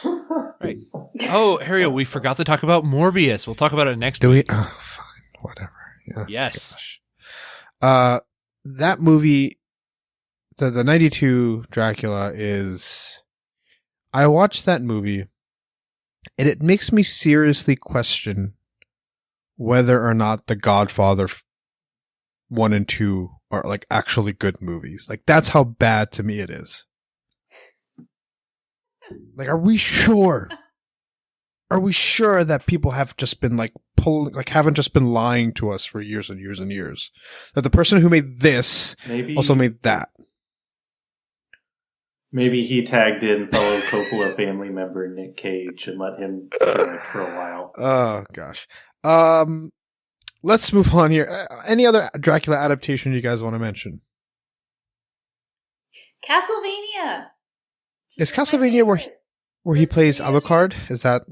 Right. Oh, Ariel, we forgot to talk about Morbius. We'll talk about it next week. Do we? Oh, fine. Whatever. Yeah. Yes. Gosh. That movie, the 92 Dracula is, I watched that movie and it makes me seriously question whether or not The Godfather 1 and 2 are like actually good movies. Like that's how bad to me it is. Like, are we sure? Are we sure that people have just been like haven't just been lying to us for years and years and years? That the person who made this also made that. Maybe he tagged in fellow Coppola family member Nick Cage and let him direct for a while. Oh gosh. Let's move on here. Any other Dracula adaptation you guys want to mention? Castlevania. Is Castlevania where he plays Alucard? Is that?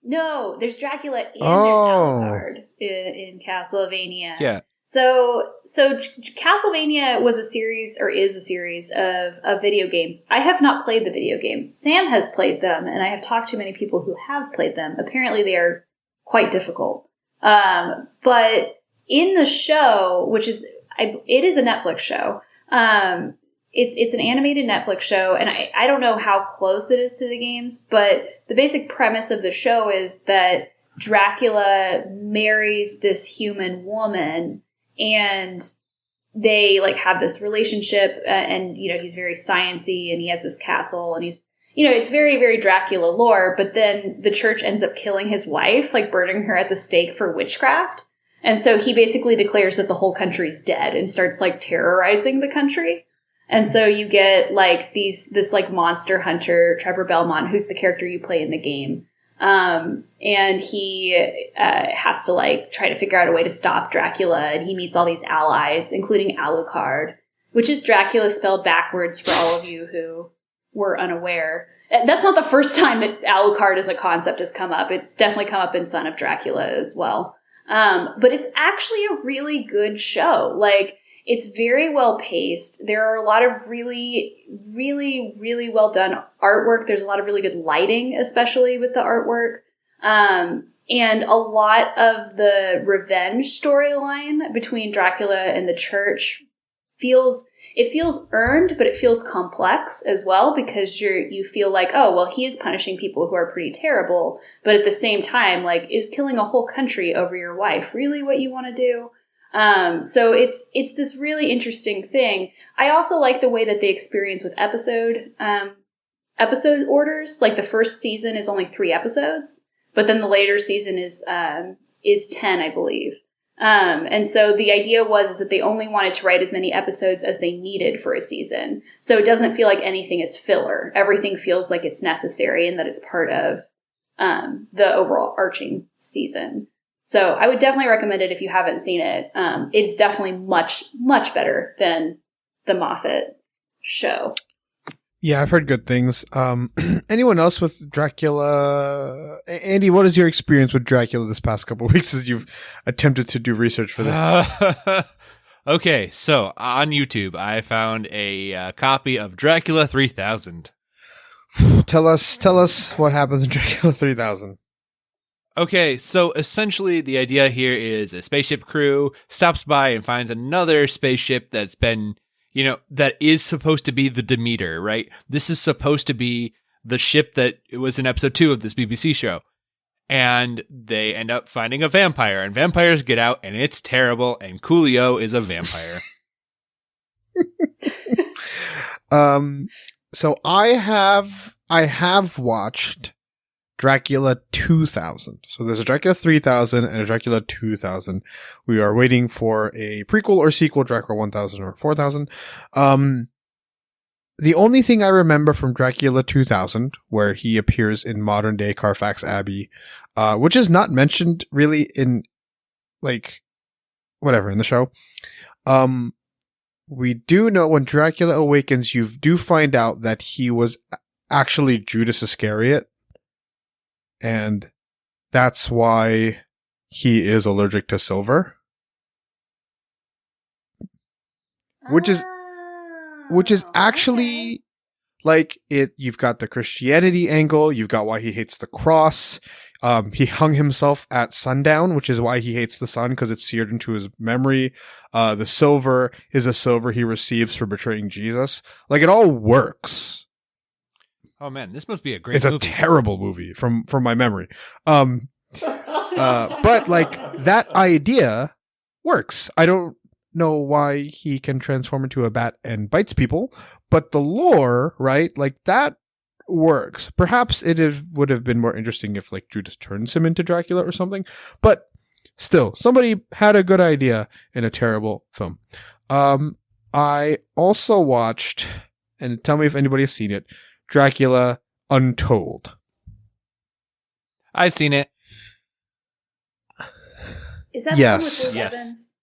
No, there's Dracula and there's Alucard in Castlevania. Yeah. So Castlevania was a series, or is a series of video games. I have not played the video games. Sam has played them, and I have talked to many people who have played them. Apparently, they are quite difficult. But in the show, it is a Netflix show. It's an animated Netflix show, and I don't know how close it is to the games, but the basic premise of the show is that Dracula marries this human woman, and they like have this relationship, and he's very sciencey, and he has this castle, and he's it's very, very Dracula lore, but then the church ends up killing his wife, like burning her at the stake for witchcraft. And so he basically declares that the whole country's dead and starts like terrorizing the country. And so you get like this like monster hunter, Trevor Belmont, who's the character you play in the game. And he has to like try to figure out a way to stop Dracula, and he meets all these allies, including Alucard, which is Dracula spelled backwards for all of you who were unaware. That's not the first time that Alucard as a concept has come up. It's definitely come up in Son of Dracula as well. But it's actually a really good show. Like, it's very well paced. There are a lot of really, really, really well done artwork. There's a lot of really good lighting, especially with the artwork. And a lot of the revenge storyline between Dracula and the church feels earned, but it feels complex as well, because you feel like, oh, well, he is punishing people who are pretty terrible, but at the same time, like, is killing a whole country over your wife really what you want to do? So it's this really interesting thing. I also like the way that they experience with episode orders. Like, the first season is only 3 episodes, but then the later season is 10, I believe. And so the idea is that they only wanted to write as many episodes as they needed for a season. So it doesn't feel like anything is filler. Everything feels like it's necessary and that it's part of the overall arching season. So I would definitely recommend it if you haven't seen it. It's definitely much, much better than the Moffat show. Yeah, I've heard good things. Anyone else with Dracula? Andy, what is your experience with Dracula this past couple of weeks as you've attempted to do research for this? Okay, so on YouTube, I found a copy of Dracula 3000. Tell us what happens in Dracula 3000. Okay, so essentially the idea here is a spaceship crew stops by and finds another spaceship that's been, that is supposed to be the Demeter, right? This is supposed to be the ship that was in episode 2 of this BBC show. And they end up finding a vampire, and vampires get out, and it's terrible, and Coolio is a vampire. So I have watched Dracula 2000. So there's a Dracula 3000 and a Dracula 2000. We are waiting for a prequel or sequel, Dracula 1000 or 4000. The only thing I remember from Dracula 2000, where he appears in modern day Carfax Abbey, which is not mentioned really in, in the show. We do know when Dracula awakens, you do find out that he was actually Judas Iscariot. And that's why he is allergic to silver. Which is actually you've got the Christianity angle, you've got why he hates the cross. He hung himself at sundown, which is why he hates the sun, because it's seared into his memory. The silver is a silver he receives for betraying Jesus. It all works. Oh man, this must be a great movie. It's a terrible movie from my memory. But that idea works. I don't know why he can transform into a bat and bites people, but the lore, right? That works. Perhaps would have been more interesting if Judas turns him into Dracula or something, but still, somebody had a good idea in a terrible film. I also watched, and tell me if anybody's seen it, Dracula Untold. I've seen it. Is that yes. the one with Luke Evans?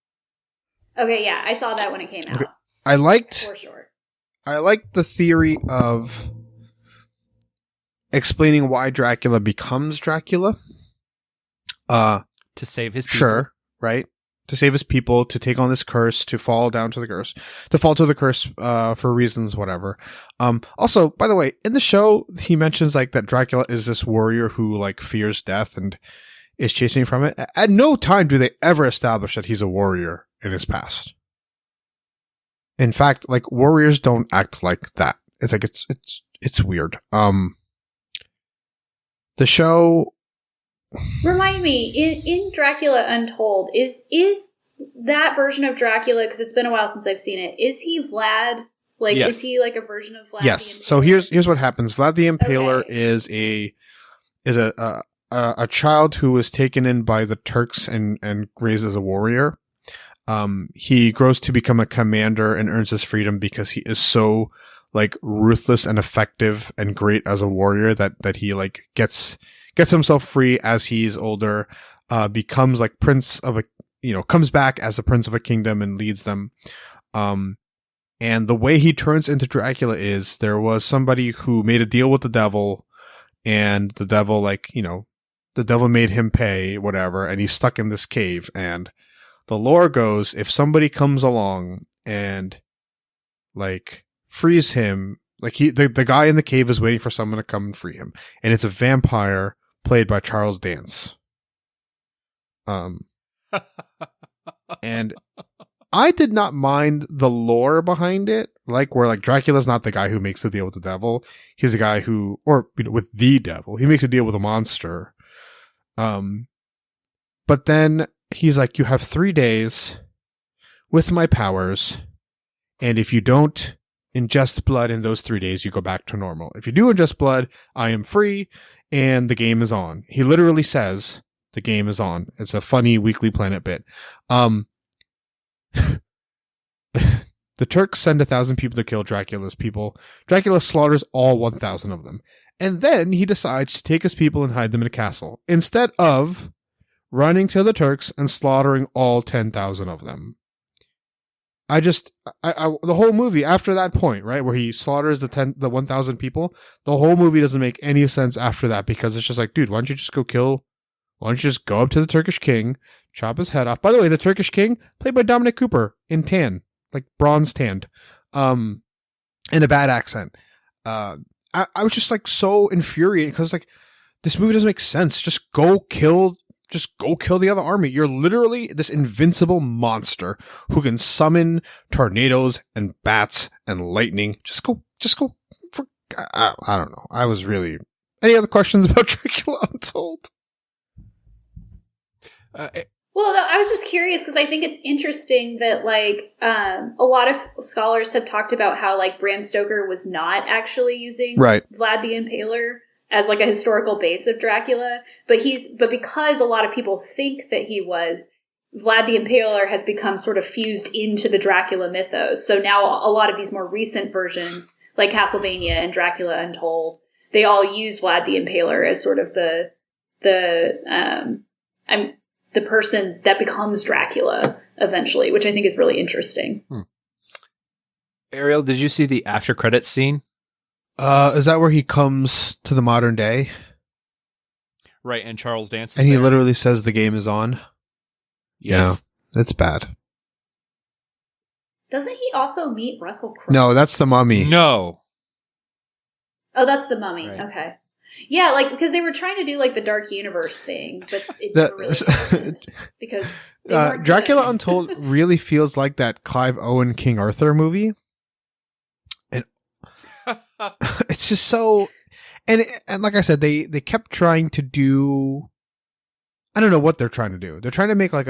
Okay, yeah, I saw that when it came out. Okay. I liked the theory of explaining why Dracula becomes Dracula. To save his people. Sure, right? To save his people, to take on this curse, to fall to the curse for reasons, whatever. Also, by the way, in the show, he mentions that Dracula is this warrior who fears death and is chasing from it. At no time do they ever establish that he's a warrior in his past. In fact, warriors don't act like that. It's weird. The show. Remind me, in Dracula Untold, is that version of Dracula, because it's been a while since I've seen it, is he Vlad? Yes. Is he a version of Vlad? Yes. The Impaler? So here's what happens. Vlad the Impaler is a child who was taken in by the Turks and raised as a warrior. He grows to become a commander and earns his freedom because he is so ruthless and effective and great as a warrior that he gets himself free as he's older, becomes prince of comes back as the prince of a kingdom and leads them. And the way he turns into Dracula is there was somebody who made a deal with the devil, and the devil the devil made him pay whatever, and he's stuck in this cave. And the lore goes, if somebody comes along and frees him, the guy in the cave is waiting for someone to come and free him, and it's a vampire played by Charles Dance. And I did not mind the lore behind it, where Dracula's not the guy who makes the deal with the devil. He's the guy who, with the devil, he makes a deal with a monster. But then he's you have 3 days with my powers, and if you don't ingest blood in those 3 days, you go back to normal. If you do ingest blood, I am free, and the game is on. He literally says The game is on. It's a funny Weekly Planet bit. The Turks send 1,000 people to kill Dracula's people. Dracula slaughters all 1,000 of them. And then he decides to take his people and hide them in a castle, instead of running to the Turks and slaughtering all 10,000 of them. The whole movie after that point, right, where he slaughters the 1,000 people, the whole movie doesn't make any sense after that, because it's just like, dude, why don't you just go up to the Turkish king, chop his head off? By the way, the Turkish king, played by Dominic Cooper in tan, like bronze tanned, in a bad accent. I was just like so infuriated, because like, this movie doesn't make sense. Just go kill the other army. You're literally this invincible monster who can summon tornadoes and bats and lightning. Just go. I don't know. I was really. Any other questions about Dracula Untold? Well, no, I was just curious because I think it's interesting that like a lot of scholars have talked about how like Bram Stoker was not actually using Vlad the Impaler as like a historical base of Dracula, but because a lot of people think that he was, Vlad the Impaler has become sort of fused into the Dracula mythos. So now a lot of these more recent versions, like Castlevania and Dracula Untold, they all use Vlad the Impaler as sort of the person that becomes Dracula eventually, which I think is really interesting. Ariel, did you see the after credits scene? Is that where he comes to the modern day? Right, and Charles dances and he there. literally says the game is on? Yes. Yeah, it's bad. Doesn't he also meet Russell Crowe? No, that's the mummy. No. Oh, that's the mummy. Right. Okay. Yeah, like, because they were trying to do, like, the Dark Universe thing, but it never really happened, because they weren't Dracula good. Untold really feels like that Clive Owen King Arthur movie. And it's just so... And like I said, they kept trying to do... I don't know what they're trying to do. They're trying to make like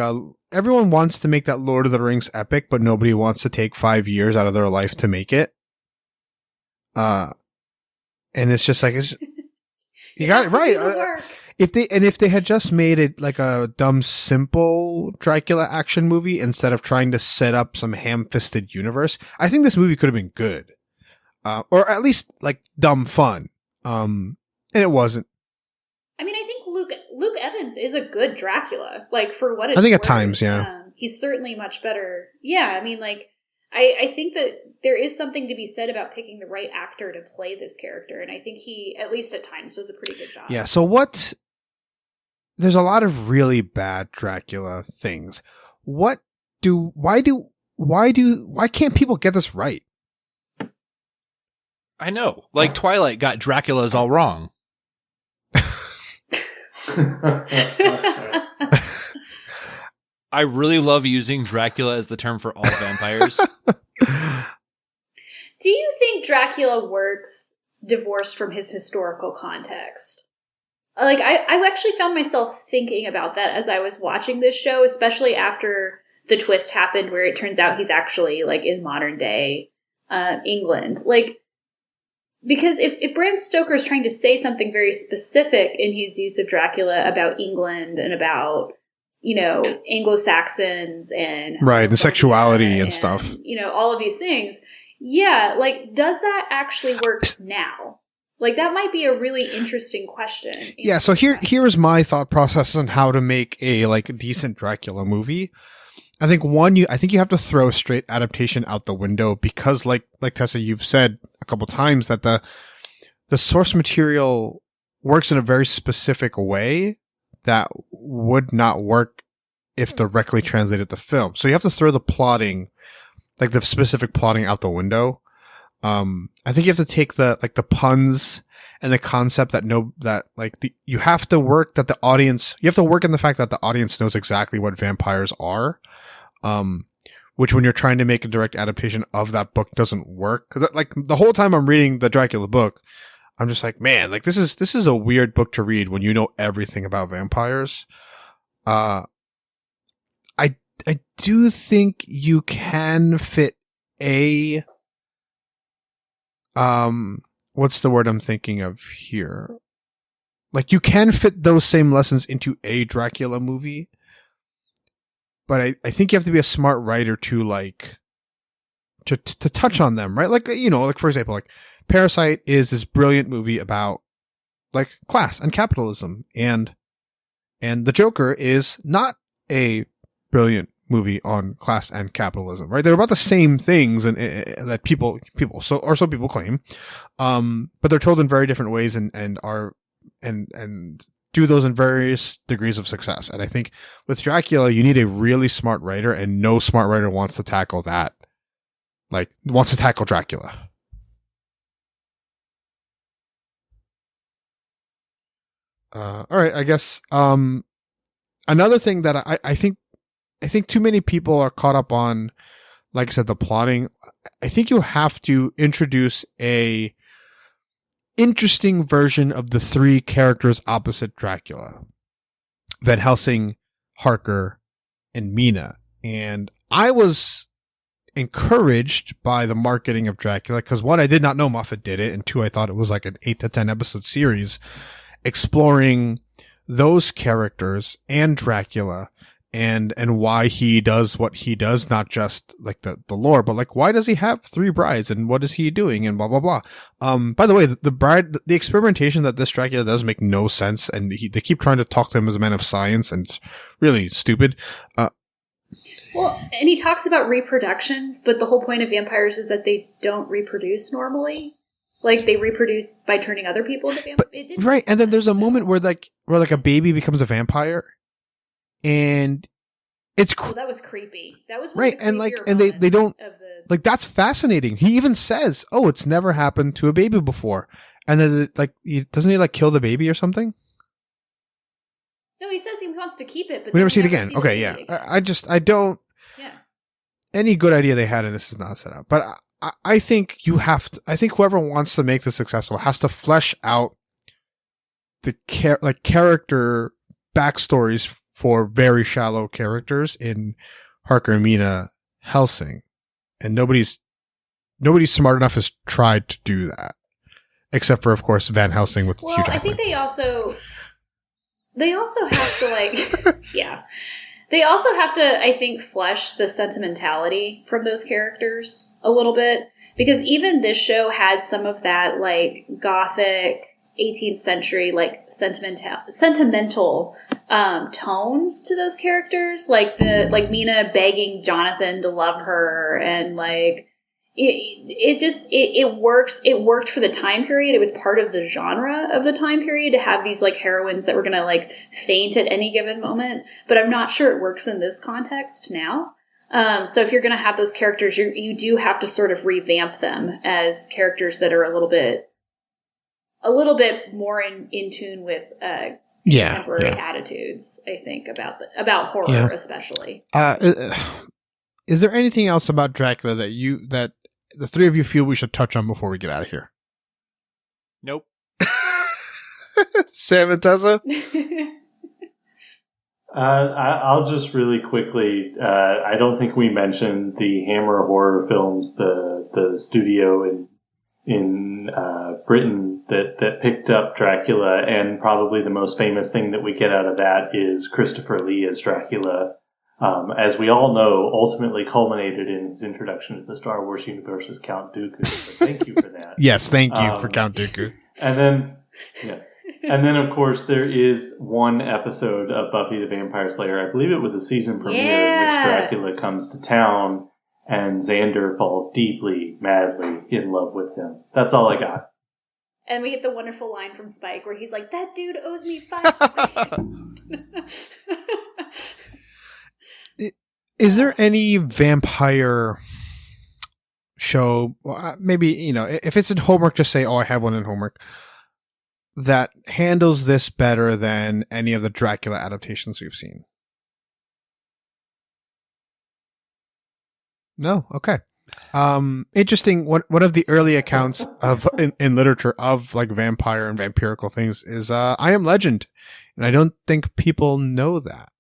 everyone wants to make that Lord of the Rings epic, but nobody wants to take 5 years out of their life to make it. And it's just like... You got it right. If they had just made it like a dumb, simple Dracula action movie instead of trying to set up some ham-fisted universe, I think this movie could have been good, or at least like dumb fun. And it wasn't. I mean, I think Luke Evans is a good Dracula. Like, for what it's I think at worth, times, yeah. He's certainly much better. Yeah, I mean, like, I think that there is something to be said about picking the right actor to play this character, and I think he, at least at times, does a pretty good job. Yeah, so there's a lot of really bad Dracula things. Why can't people get this right? I know. Like Twilight got Dracula's all wrong. I really love using Dracula as the term for all vampires. Do you think Dracula works divorced from his historical context? Like, I actually found myself thinking about that as I was watching this show, especially after the twist happened where it turns out he's actually, like, in modern day England. Like, because if Bram Stoker is trying to say something very specific in his use of Dracula about England and about, you know, Anglo-Saxons and... Right, the sexuality and stuff. You know, all of these things. Yeah, like, does that actually work now? Like, that might be a really interesting question. Yeah, so here is my thought process on how to make a, like, decent Dracula movie. I think you have to throw straight adaptation out the window because, like Tessa, you've said a couple times that the source material works in a very specific way that would not work if directly translated to film. So you have to throw the plotting, like the specific plotting, out the window. I think you have to take the puns and the concept you have to work in the fact that the audience knows exactly what vampires are. Which when you're trying to make a direct adaptation of that book doesn't work. 'Cause like the whole time I'm reading the Dracula book, I'm just like, man, like this is a weird book to read when you know everything about vampires. I do think you can fit what's the word I'm thinking of here? like you can fit those same lessons into a Dracula movie, but I think you have to be a smart writer to like to touch on them, right? Like, you know, like for example, like Parasite is this brilliant movie about like class and capitalism, and The Joker is not a brilliant movie on class and capitalism, right? They're about the same things, and that people so people claim, but they're told in very different ways, and do those in various degrees of success. And I think with Dracula, you need a really smart writer, and no smart writer wants to tackle that. Like, wants to tackle Dracula. All right, I guess another thing that I think too many people are caught up on, like I said, the plotting. I think you have to introduce a interesting version of the three characters opposite Dracula: Van Helsing, Harker, and Mina. And I was encouraged by the marketing of Dracula because, one, I did not know Moffat did it, and two, I thought it was like an 8 to 10 episode series exploring those characters and Dracula and why he does what he does, not just like the lore, but like, why does he have 3 brides and what is he doing and blah, blah, blah. By the way, the experimentation that this Dracula does make no sense. And they keep trying to talk to him as a man of science, and it's really stupid. Well, and he talks about reproduction, but the whole point of vampires is that they don't reproduce normally. Like, they reproduce by turning other people into vampires. Right, and then there's a moment where a baby becomes a vampire, and it's well, that was creepy. That was right, and they don't like, that's fascinating. He even says, "Oh, it's never happened to a baby before," and then doesn't he like kill the baby or something? No, he says he wants to keep it, but we never see it again. Okay, yeah, I don't. Yeah. Any good idea they had in this is not set up, but I think you have to. I think whoever wants to make this successful has to flesh out the character backstories for very shallow characters in Harker and Mina Helsing, and nobody's smart enough has tried to do that, except for, of course, Van Helsing with Hugh Jackman. I think they also have to like yeah. They also have to, I think, flesh the sentimentality from those characters a little bit, because even this show had some of that like gothic 18th century like sentimental tones to those characters, like Mina begging Jonathan to love her, and like it worked for the time period. It was part of the genre of the time period to have these like heroines that were gonna like faint at any given moment, but I'm not sure it works in this context now. So if you're gonna have those characters, you do have to sort of revamp them as characters that are a little bit more in tune with contemporary attitudes, I think, about horror, especially. Is there anything else about Dracula that the three of you feel we should touch on before we get out of here? Nope. Sam and Tessa? I'll just really quickly, I don't think we mentioned the Hammer horror films, the studio in Britain that picked up Dracula, and probably the most famous thing that we get out of that is Christopher Lee as Dracula. As we all know, ultimately culminated in his introduction to the Star Wars universe as Count Dooku. So thank you for that. Yes, thank you for Count Dooku. And then, of course, there is one episode of Buffy the Vampire Slayer. I believe it was a season premiere in which Dracula comes to town and Xander falls deeply, madly in love with him. That's all I got. And we get the wonderful line from Spike where he's like, "That dude owes me 5." Is there any vampire show, maybe, if it's in homework, just say, "Oh, I have one in homework," that handles this better than any of the Dracula adaptations we've seen? No? Okay. Interesting. One of the early accounts of in literature of like vampire and vampirical things is I Am Legend, and I don't think people know that.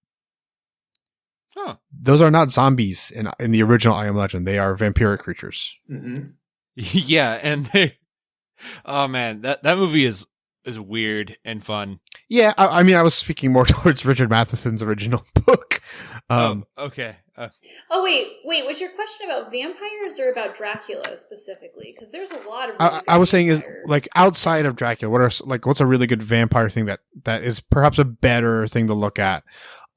Huh. Those are not zombies in the original I Am Legend. They are vampiric creatures. Mm-hmm. Yeah, and oh man, that movie is is weird and fun. Yeah, I mean, I was speaking more towards Richard Matheson's original book. Okay. Oh wait, was your question about vampires or about Dracula specifically? Because there's a lot of. I was saying is like outside of Dracula, what's a really good vampire thing that is perhaps a better thing to look at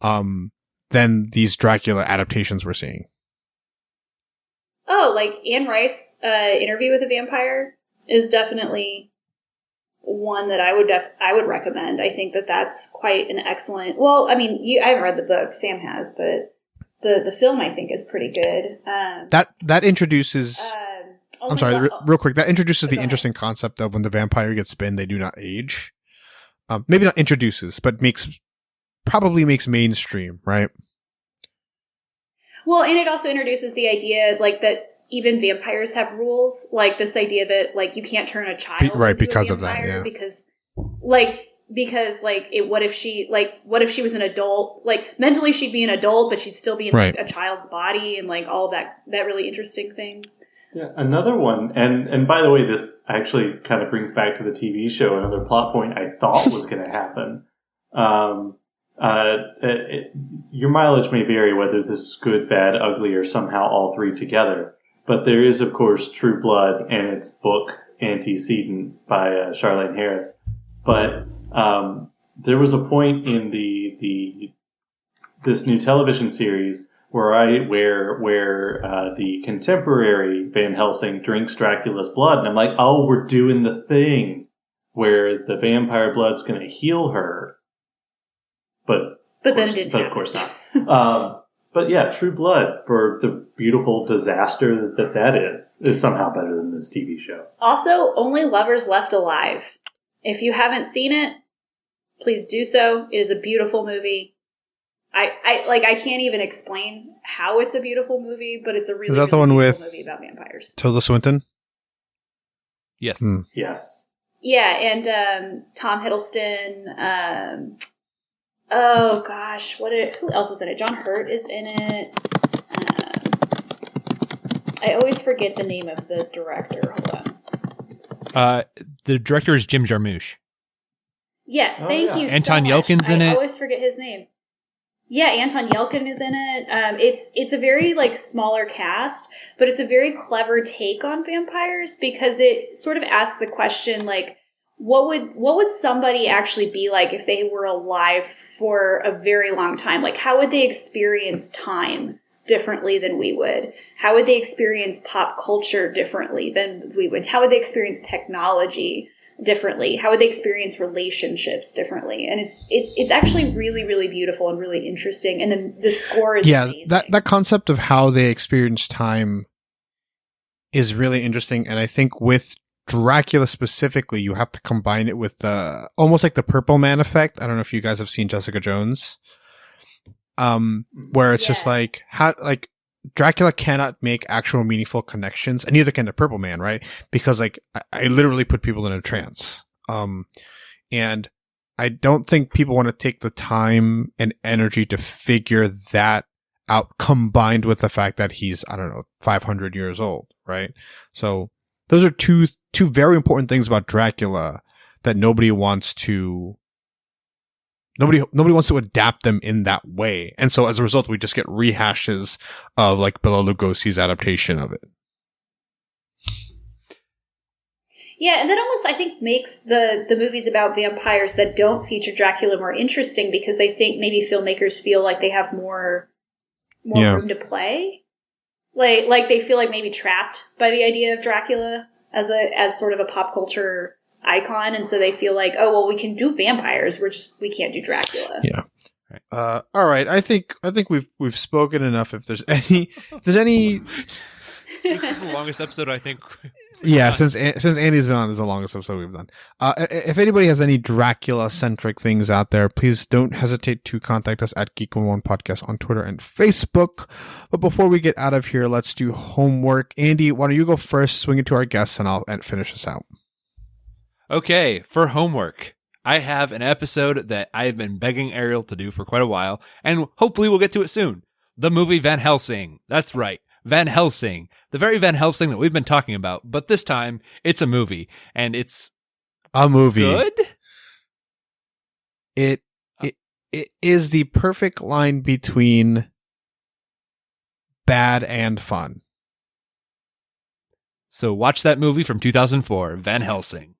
than these Dracula adaptations we're seeing. Oh, like Anne Rice, Interview with a Vampire is definitely one that I would recommend. I think that's quite an excellent. Well, I mean, I haven't read the book. Sam has, but the film I think is pretty good. That introduces. I'm sorry, real quick. That introduces the interesting concept of when the vampire gets bitten, they do not age. Maybe not introduces, but probably makes mainstream, right? Well, and it also introduces the idea like that even vampires have rules, like this idea that like you can't turn a child into because a of that, yeah. because what if she was an adult, like mentally she'd be an adult but she'd still be in like, a child's body, and like all that really interesting things. Yeah, another one, and by the way, this actually kind of brings back to the TV show another plot point I thought was going to happen. Your mileage may vary whether this is good, bad, ugly, or somehow all three together. But there is, of course, True Blood and its book Antecedent by Charlaine Harris. But there was a point in this new television series where the contemporary Van Helsing drinks Dracula's blood, and I'm like, oh, we're doing the thing where the vampire blood's going to heal her. But of course not. But yeah, True Blood, for the beautiful disaster that is somehow better than this TV show. Also, Only Lovers Left Alive. If you haven't seen it, please do so. It is a beautiful movie. I can't even explain how it's a beautiful movie, but it's a really, the one with movie about vampires. Tilda Swinton? Yes. Yes. Yeah, and Tom Hiddleston. Oh gosh, who else is in it? John Hurt is in it. I always forget the name of the director. Hold on. The director is Jim Jarmusch. Yes, thank you. Anton so Yelkin's much. in it. I always forget his name. Yeah, Anton Yelkin is in it. It's a very like smaller cast, but it's a very clever take on vampires because it sort of asks the question like, what would somebody actually be like if they were alive for a very long time? Like, how would they experience time differently than we would? How would they experience pop culture differently than we would? How would they experience technology differently? How would they experience relationships differently? And it's actually really, really beautiful and really interesting. And then the score is amazing. that concept of how they experience time is really interesting. And I think with Dracula specifically, you have to combine it with almost like the Purple Man effect. I don't know if you guys have seen Jessica Jones, where it's just like Dracula cannot make actual meaningful connections, and neither can the Purple Man, right? Because like I literally put people in a trance, and I don't think people want to take the time and energy to figure that out, combined with the fact that he's 500 years old, right? So those are two very important things about Dracula that nobody wants to adapt them in that way. And so as a result, we just get rehashes of like Bela Lugosi's adaptation of it. Yeah, and that almost, I think, makes the movies about vampires that don't feature Dracula more interesting because they think maybe filmmakers feel like they have more room to play. Like they feel like maybe trapped by the idea of Dracula as sort of a pop culture icon, and so they feel like, oh well, we can do vampires, we can't do Dracula. Yeah. All right. I think we've spoken enough. If there's any This is the longest episode, I think. Yeah, since Andy's been on, this is the longest episode we've done. If anybody has any Dracula-centric things out there, please don't hesitate to contact us at Geek11 Podcast on Twitter and Facebook. But before we get out of here, let's do homework. Andy, why don't you go first, swing it to our guests, and I'll finish this out. Okay, for homework, I have an episode that I have been begging Ariel to do for quite a while, and hopefully we'll get to it soon. The movie Van Helsing. That's right. Van Helsing, the very Van Helsing that we've been talking about, but this time it's a movie, and it's a movie. Good? it is the perfect line between bad and fun. So watch that movie from 2004, Van Helsing.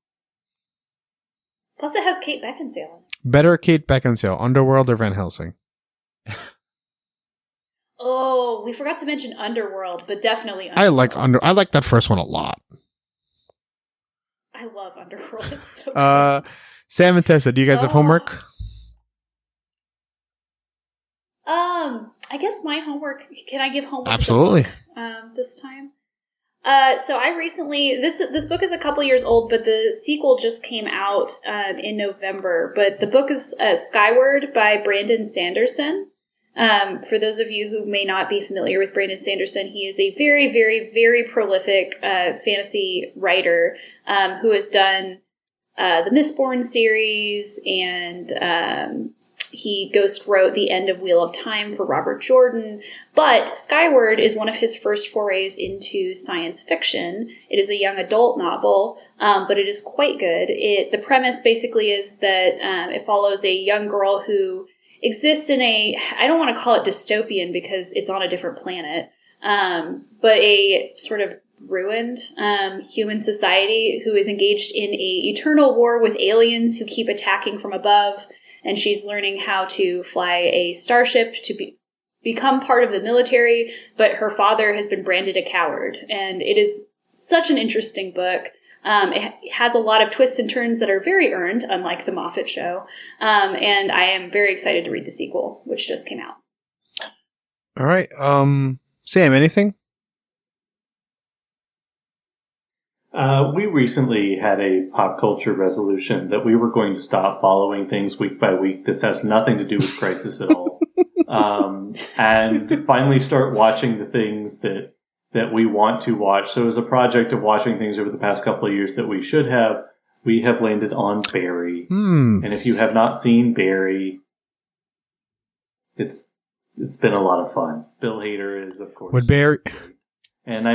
Plus, it has Kate Beckinsale. Better Kate Beckinsale, Underworld or Van Helsing? Oh, we forgot to mention Underworld, but definitely Underworld. I like that first one a lot. I love Underworld. It's so good. Sam and Tessa, do you guys have homework? I guess my homework. Can I give homework? Absolutely. This time. So I recently this book is a couple years old, but the sequel just came out in November. But the book is Skyward by Brandon Sanderson. For those of you who may not be familiar with Brandon Sanderson, he is a very, very, very prolific fantasy writer who has done the Mistborn series, and he ghost wrote the end of Wheel of Time for Robert Jordan. But Skyward is one of his first forays into science fiction. It is a young adult novel, but it is quite good. The premise basically is that it follows a young girl who exists in I don't want to call it dystopian because it's on a different planet, but a sort of ruined human society who is engaged in a eternal war with aliens who keep attacking from above. And she's learning how to fly a starship to become part of the military, but her father has been branded a coward. And it is such an interesting book. It has a lot of twists and turns that are very earned, unlike the Moffat show. And I am very excited to read the sequel, which just came out. All right. Sam, anything? We recently had a pop culture resolution that we were going to stop following things week by week. This has nothing to do with Crisis at all. And finally start watching the things that we want to watch. So as a project of watching things over the past couple of years that we have landed on Barry. And if you have not seen Barry, it's been a lot of fun. Bill Hader is, of course. Would Barry... And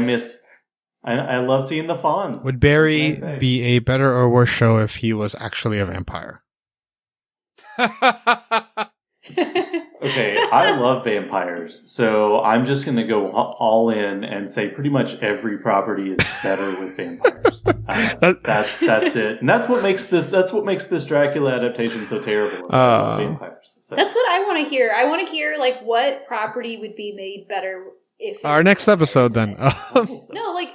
I love seeing the Fonz. Would Barry be a better or worse show if he was actually a vampire? Okay, I love vampires, so I'm just going to go all in and say pretty much every property is better with vampires. That's it, and that's what makes this Dracula adaptation so terrible. Vampires. So. That's what I want to hear. I want to hear like what property would be made better if our next episode then. No, like.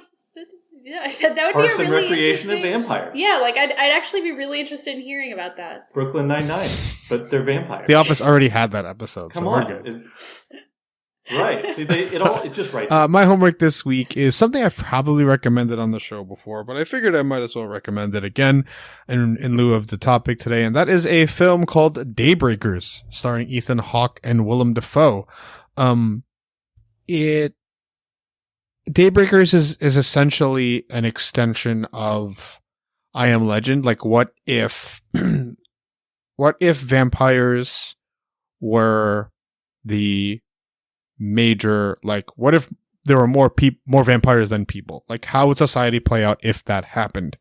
Yeah, that would Parks be a and really Recreation and vampires. Yeah, like I'd actually be really interested in hearing about that. Brooklyn Nine-Nine, but they're vampires. The Office already had that episode, Come so on. we're good. Right. See, it just writes. My homework this week is something I've probably recommended on the show before, but I figured I might as well recommend it again in lieu of the topic today, and that is a film called Daybreakers, starring Ethan Hawke and Willem Dafoe. Daybreakers is essentially an extension of I Am Legend. Like, what if vampires were the major, like, what if there were more vampires than people? Like, how would society play out if that happened?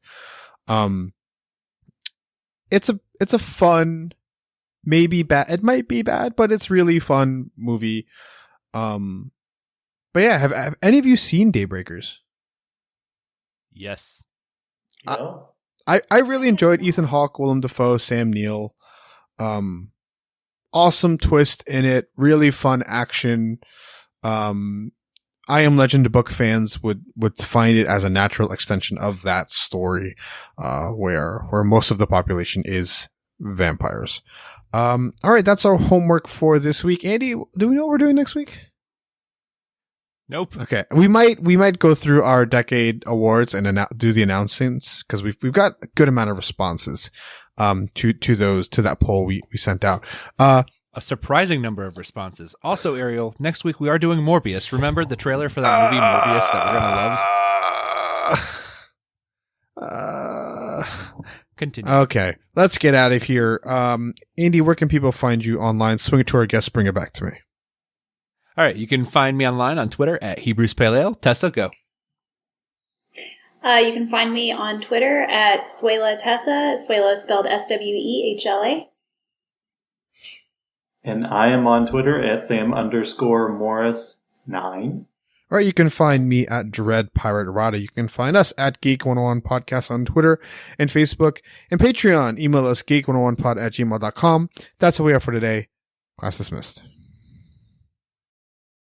It's a fun, maybe bad, it might be bad, but it's really fun movie. But yeah, have any of you seen Daybreakers? Yes. No. I really enjoyed Ethan Hawke, Willem Dafoe, Sam Neill. Awesome twist in it. Really fun action. I Am Legend book fans would find it as a natural extension of that story, where most of the population is vampires. All right, that's our homework for this week. Andy, do we know what we're doing next week? Nope. Okay, we might go through our decade awards and do the announcements because we've got a good amount of responses to that poll we sent out. A surprising number of responses. Also, Ariel, next week we are doing Morbius. Remember the trailer for that movie Morbius that we're gonna love? Continue. Okay, let's get out of here. Andy, where can people find you online? Swing it to our guest. Bring it back to me. All right, you can find me online on Twitter at Hebrews Pale Ale. Tessa, go. You can find me on Twitter at Suela Tessa. Suela is spelled Swehla. And I am on Twitter at Sam_Morris9. Or you can find me at Dread Pirate Rada. You can find us at Geek 101 Podcast on Twitter and Facebook and Patreon. Email us geek101pod@gmail.com. That's what we have for today. Class dismissed.